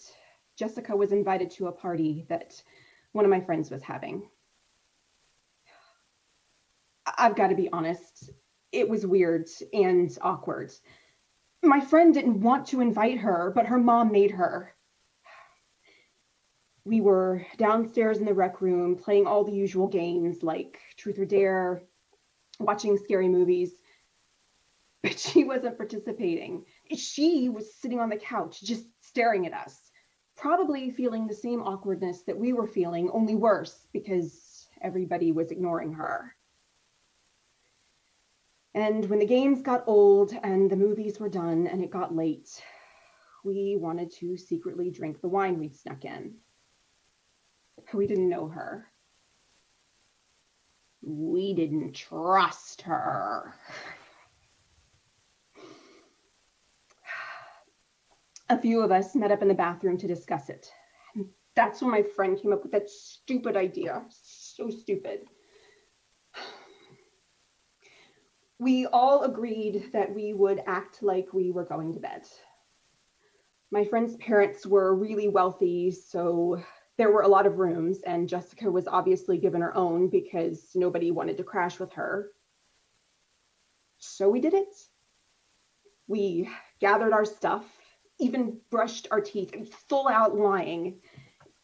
Jessica was invited to a party that one of my friends was having. I've got to be honest, it was weird and awkward. My friend didn't want to invite her, but her mom made her. We were downstairs in the rec room playing all the usual games like Truth or Dare, watching scary movies, but she wasn't participating. She was sitting on the couch just staring at us, probably feeling the same awkwardness that we were feeling, only worse because everybody was ignoring her. And when the games got old and the movies were done and it got late, we wanted to secretly drink the wine we'd snuck in. We didn't know her. We didn't trust her. A few of us met up in the bathroom to discuss it. And that's when my friend came up with that stupid idea. So stupid. We all agreed that we would act like we were going to bed. My friend's parents were really wealthy, so there were a lot of rooms, and Jessica was obviously given her own because nobody wanted to crash with her. So we did it. We gathered our stuff, even brushed our teeth, full out lying.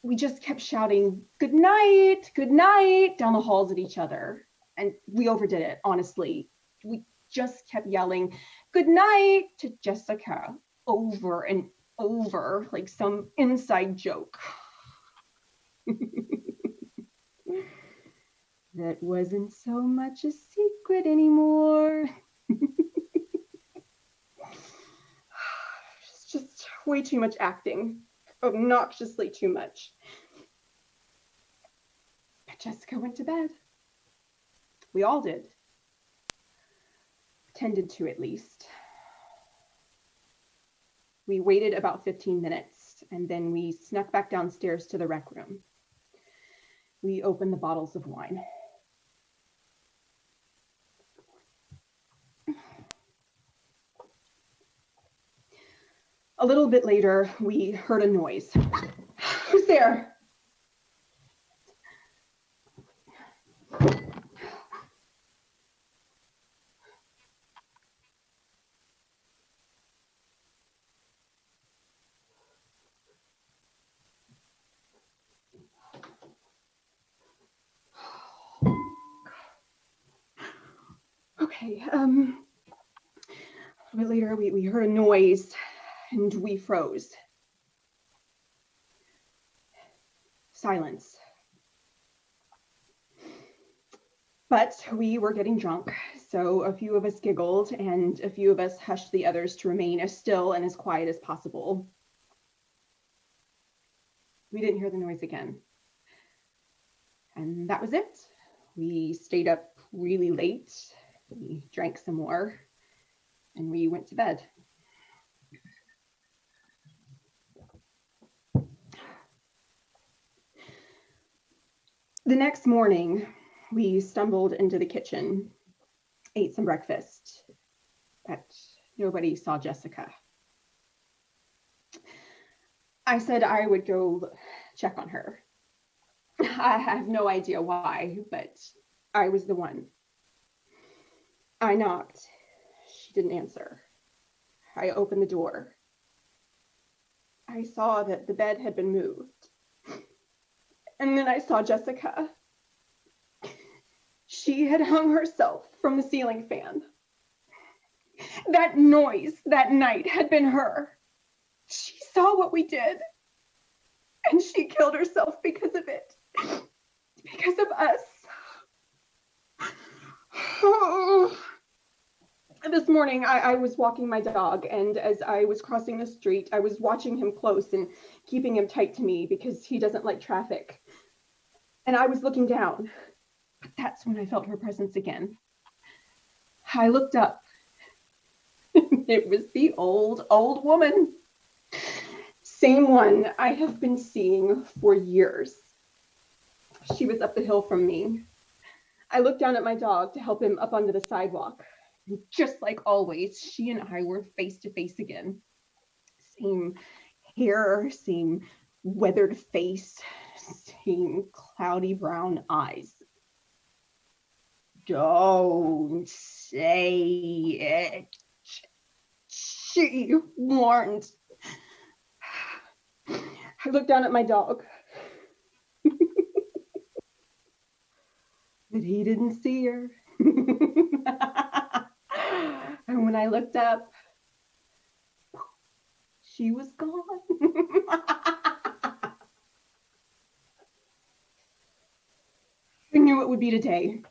We just kept shouting, good night, down the halls at each other. And we overdid it, honestly. We just kept yelling, good night to Jessica over and over like some inside joke. That wasn't so much a secret anymore. It's just way too much acting, obnoxiously too much. But Jessica went to bed. We all did. Pretended to, at least. We waited about 15 minutes, and then we snuck back downstairs to the rec room. We opened the bottles of wine. A little bit later, we heard a noise. Who's there? Okay, a little bit later, we heard a noise and we froze. Silence. But we were getting drunk, so a few of us giggled and a few of us hushed the others to remain as still and as quiet as possible. We didn't hear the noise again. And that was it. We stayed up really late. We drank some more and we went to bed. The next morning, we stumbled into the kitchen, ate some breakfast, but nobody saw Jessica. I said I would go check on her. I have no idea why, but I was the one. I knocked. She didn't answer. I opened the door. I saw that the bed had been moved. And then I saw Jessica. She had hung herself from the ceiling fan. That noise that night had been her. She saw what we did. And she killed herself because of it. Because of us. Oh. The This morning, I was walking my dog, and as I was crossing the street, I was watching him close and keeping him tight to me because he doesn't like traffic. And I was looking down, but that's when I felt her presence again. I looked up. It was the old woman. Same one I have been seeing for years. She was up the hill from me. I looked down at my dog to help him up onto the sidewalk. And just like always, she and I were face to face again. Same hair, same weathered face, same cloudy brown eyes. Don't say it, she warned. I looked down at my dog. But he didn't see her. And when I looked up, she was gone. I knew it would be today,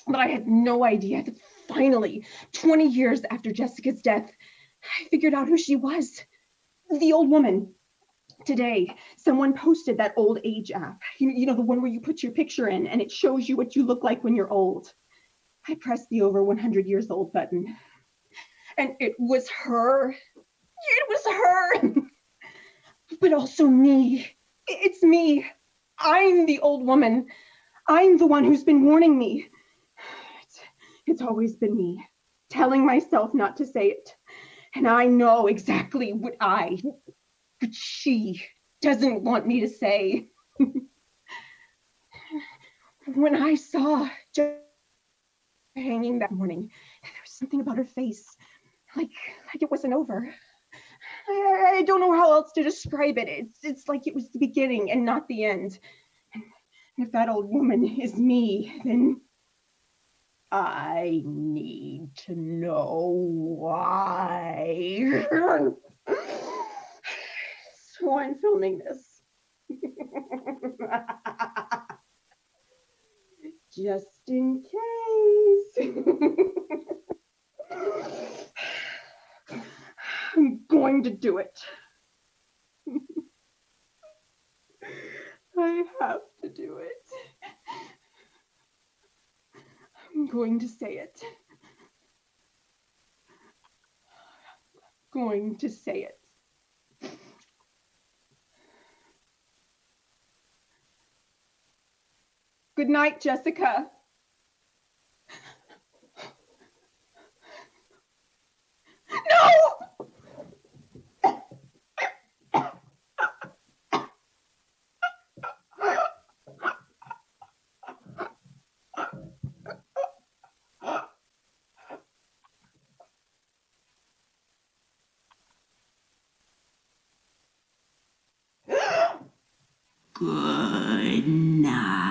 but I had no idea that finally, 20 years after Jessica's death, I figured out who she was. The old woman. Today, someone posted that old age app. You know, the one where you put your picture in and it shows you what you look like when you're old. I pressed the over 100 years old button. And it was her. It was her. But also me. It's me. I'm the old woman. I'm the one who's been warning me. It's always been me, telling myself not to say it. And I know exactly what but she doesn't want me to say. When I saw Jessica hanging that morning, there was something about her face, like it wasn't over. I don't know how else to describe it. It's like it was the beginning and not the end. And if that old woman is me, then I need to know why. So I'm filming this. Just in case. I'm going to do it. I have to do it. I'm going to say it. Going to say it. Good night, Jessica. No! Good night.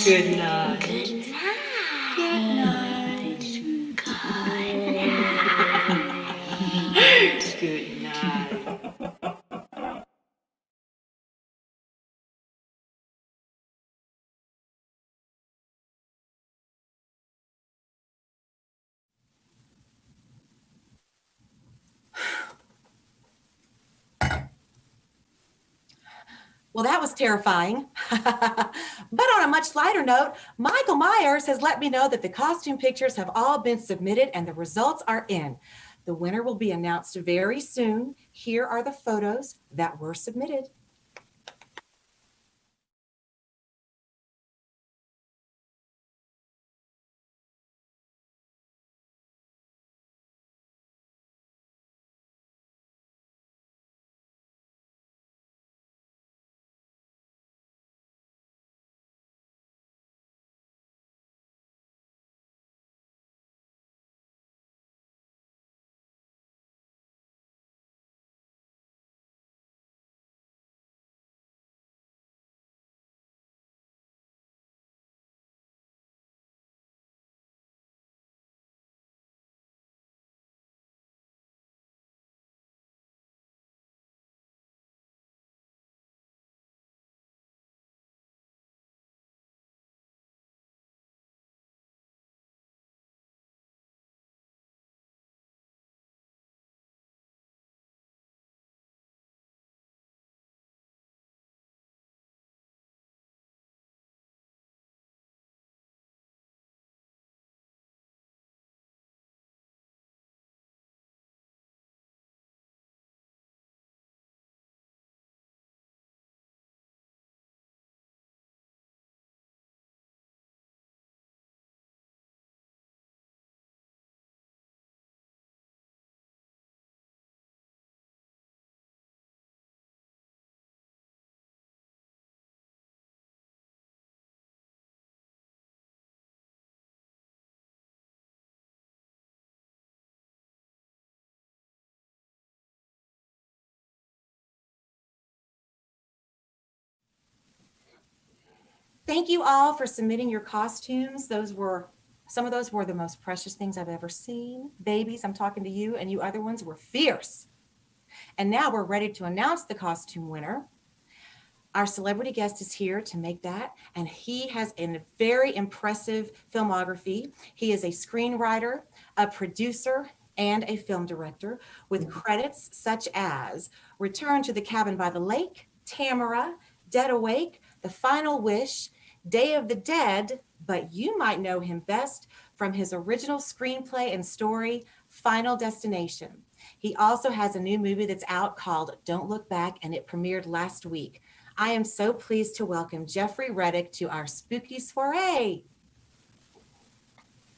Good night. Good night. Well, that was terrifying. But on a much lighter note, Michael Myers has let me know that the costume pictures have all been submitted and the results are in. The winner will be announced very soon. Here are the photos that were submitted. Thank you all for submitting your costumes. Some of those were the most precious things I've ever seen. Babies, I'm talking to you, and you other ones were fierce. And now we're ready to announce the costume winner. Our celebrity guest is here to make that, and he has a very impressive filmography. He is a screenwriter, a producer, and a film director with credits such as Return to the Cabin by the Lake, Tamara, Dead Awake, The Final Wish, Day of the Dead, but you might know him best from his original screenplay and story, Final Destination. He also has a new movie that's out called Don't Look Back, and it premiered last week. I am so pleased to welcome Jeffrey Reddick to our spooky soiree.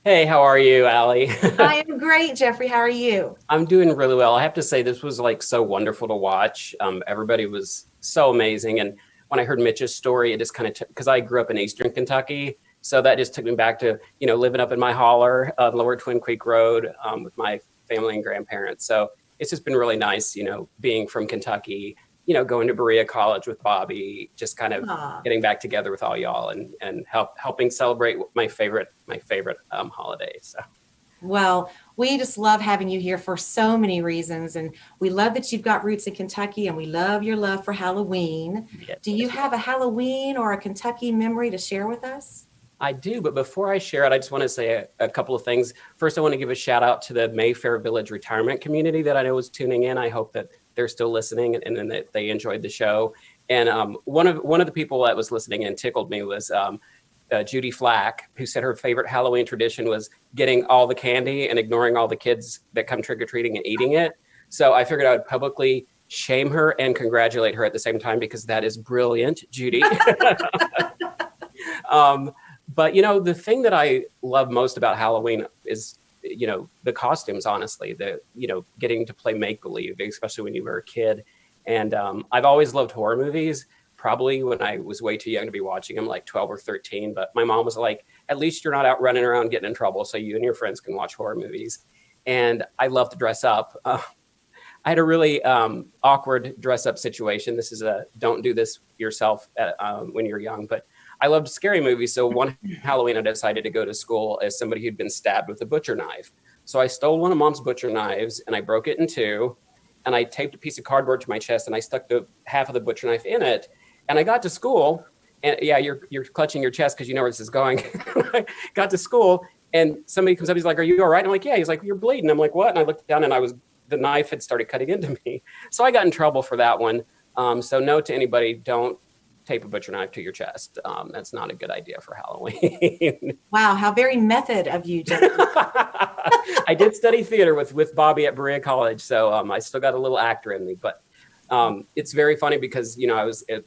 Hey, how are you, Allie? I am great, Jeffrey. How are you? I'm doing really well. I have to say, this was like so wonderful to watch. Everybody was so amazing. And when I heard Mitch's story, it just kind of because I grew up in Eastern Kentucky. So that just took me back to, living up in my holler of Lower Twin Creek Road with my family and grandparents. So it's just been really nice, being from Kentucky, going to Berea College with Bobby, just kind of getting back together with all y'all and helping celebrate my favorite holiday. So. Well, we just love having you here for so many reasons. And we love that you've got roots in Kentucky, and we love your love for Halloween. Yes. Do you have a Halloween or a Kentucky memory to share with us? I do, but before I share it, I just want to say a couple of things. First, I want to give a shout out to the Mayfair Village retirement community that I know was tuning in. I hope that they're still listening and that they enjoyed the show. And one of the people that was listening and tickled me was Judy Flack, who said her favorite Halloween tradition was getting all the candy and ignoring all the kids that come trick-or-treating and eating it. So I figured I would publicly shame her and congratulate her at the same time, because that is brilliant, Judy. But, the thing that I love most about Halloween is, the costumes, honestly, getting to play make-believe, especially when you were a kid. And I've always loved horror movies, probably when I was way too young to be watching them, like 12 or 13. But my mom was like, at least you're not out running around getting in trouble, so you and your friends can watch horror movies. And I love to dress up. I had a really awkward dress-up situation. This is don't do this yourself when you're young, but I loved scary movies. So one Halloween, I decided to go to school as somebody who'd been stabbed with a butcher knife. So I stole one of Mom's butcher knives and I broke it in two, and I taped a piece of cardboard to my chest and I stuck the half of the butcher knife in it. And I got to school, and yeah, you're clutching your chest because you know where this is going. I got to school and somebody comes up, he's like, "Are you all right?" And I'm like, "Yeah." He's like, "You're bleeding." I'm like, "What?" And I looked down and the knife had started cutting into me. So I got in trouble for that one. So note to anybody, don't tape a butcher knife to your chest. That's not a good idea for Halloween. Wow, how very method of you, Jeffrey. I did study theater with Bobby at Berea College, so I still got a little actor in me. But it's very funny because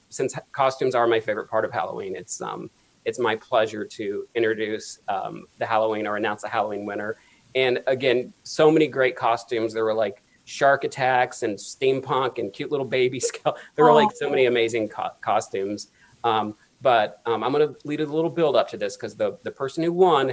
since costumes are my favorite part of Halloween, it's my pleasure to introduce the Halloween or announce the Halloween winner. And again, so many great costumes. There were like shark attacks and steampunk and cute little baby skull. There were like so many amazing costumes. But I'm going to lead a little build up to this because the person who won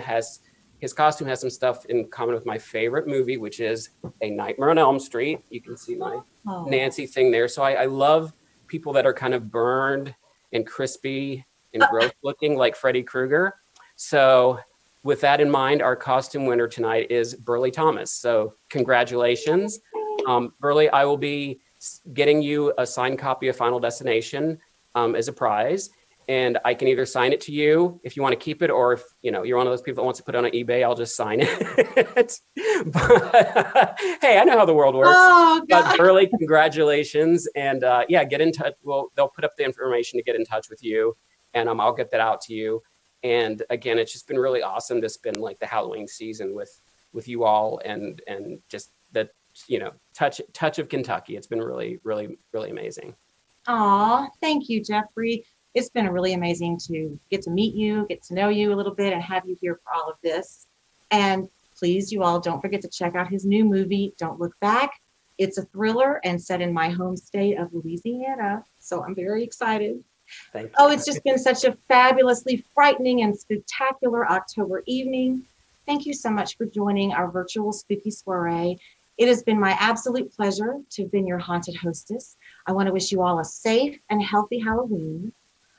his costume has some stuff in common with my favorite movie, which is A Nightmare on Elm Street. You can see my Nancy thing there. So I love people that are kind of burned and crispy and gross looking like Freddy Krueger. So with that in mind, our costume winner tonight is Burley Thomas. So congratulations. Burley, I will be getting you a signed copy of Final Destination as a prize. And I can either sign it to you if you want to keep it, or if you're one of those people that wants to put it on eBay, I'll just sign it. But, hey, I know how the world works. Oh, God. But Burley, congratulations. And get in touch. Well, they'll put up the information to get in touch with you, and I'll get that out to you. And again, it's just been really awesome to spend like the Halloween season with you all and just the touch of Kentucky. It's been really, really, really amazing. Aw, thank you, Jeffrey. It's been really amazing to get to meet you, get to know you a little bit, and have you here for all of this. And please, you all, don't forget to check out his new movie, Don't Look Back. It's a thriller and set in my home state of Louisiana. So I'm very excited. Thank you. Oh, it's just been such a fabulously frightening and spectacular October evening. Thank you so much for joining our virtual spooky soiree. It has been my absolute pleasure to have been your haunted hostess. I want to wish you all a safe and healthy Halloween.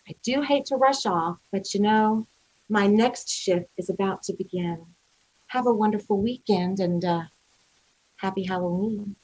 I do hate to rush off, but you know, my next shift is about to begin. Have a wonderful weekend and happy Halloween.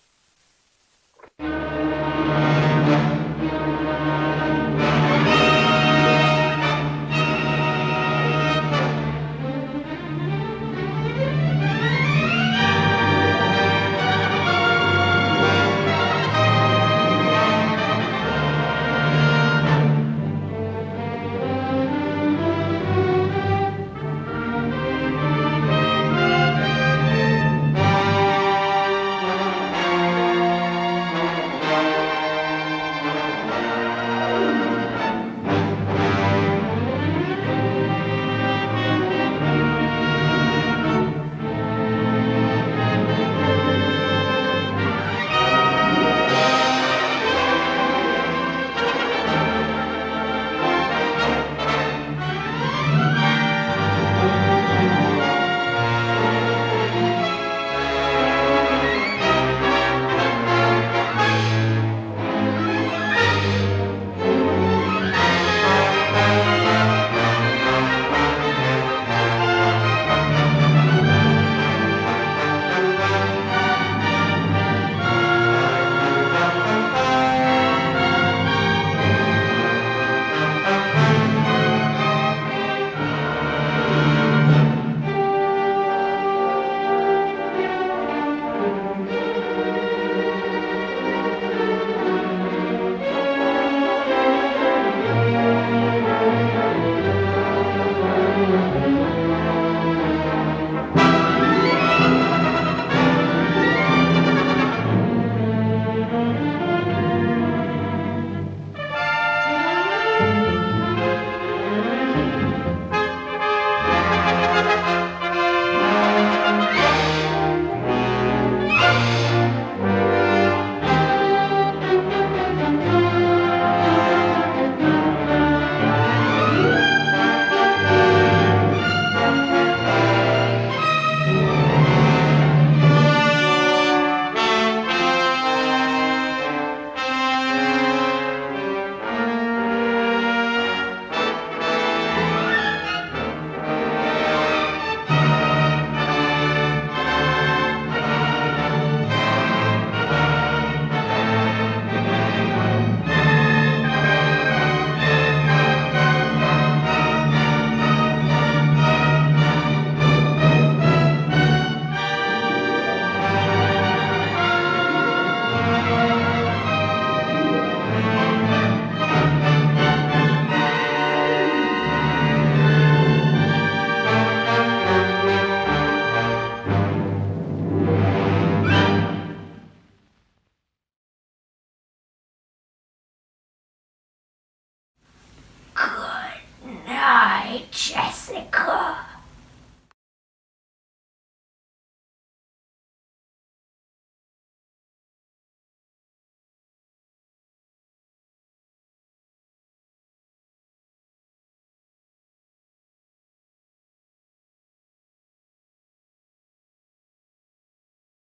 Good night, Jessica.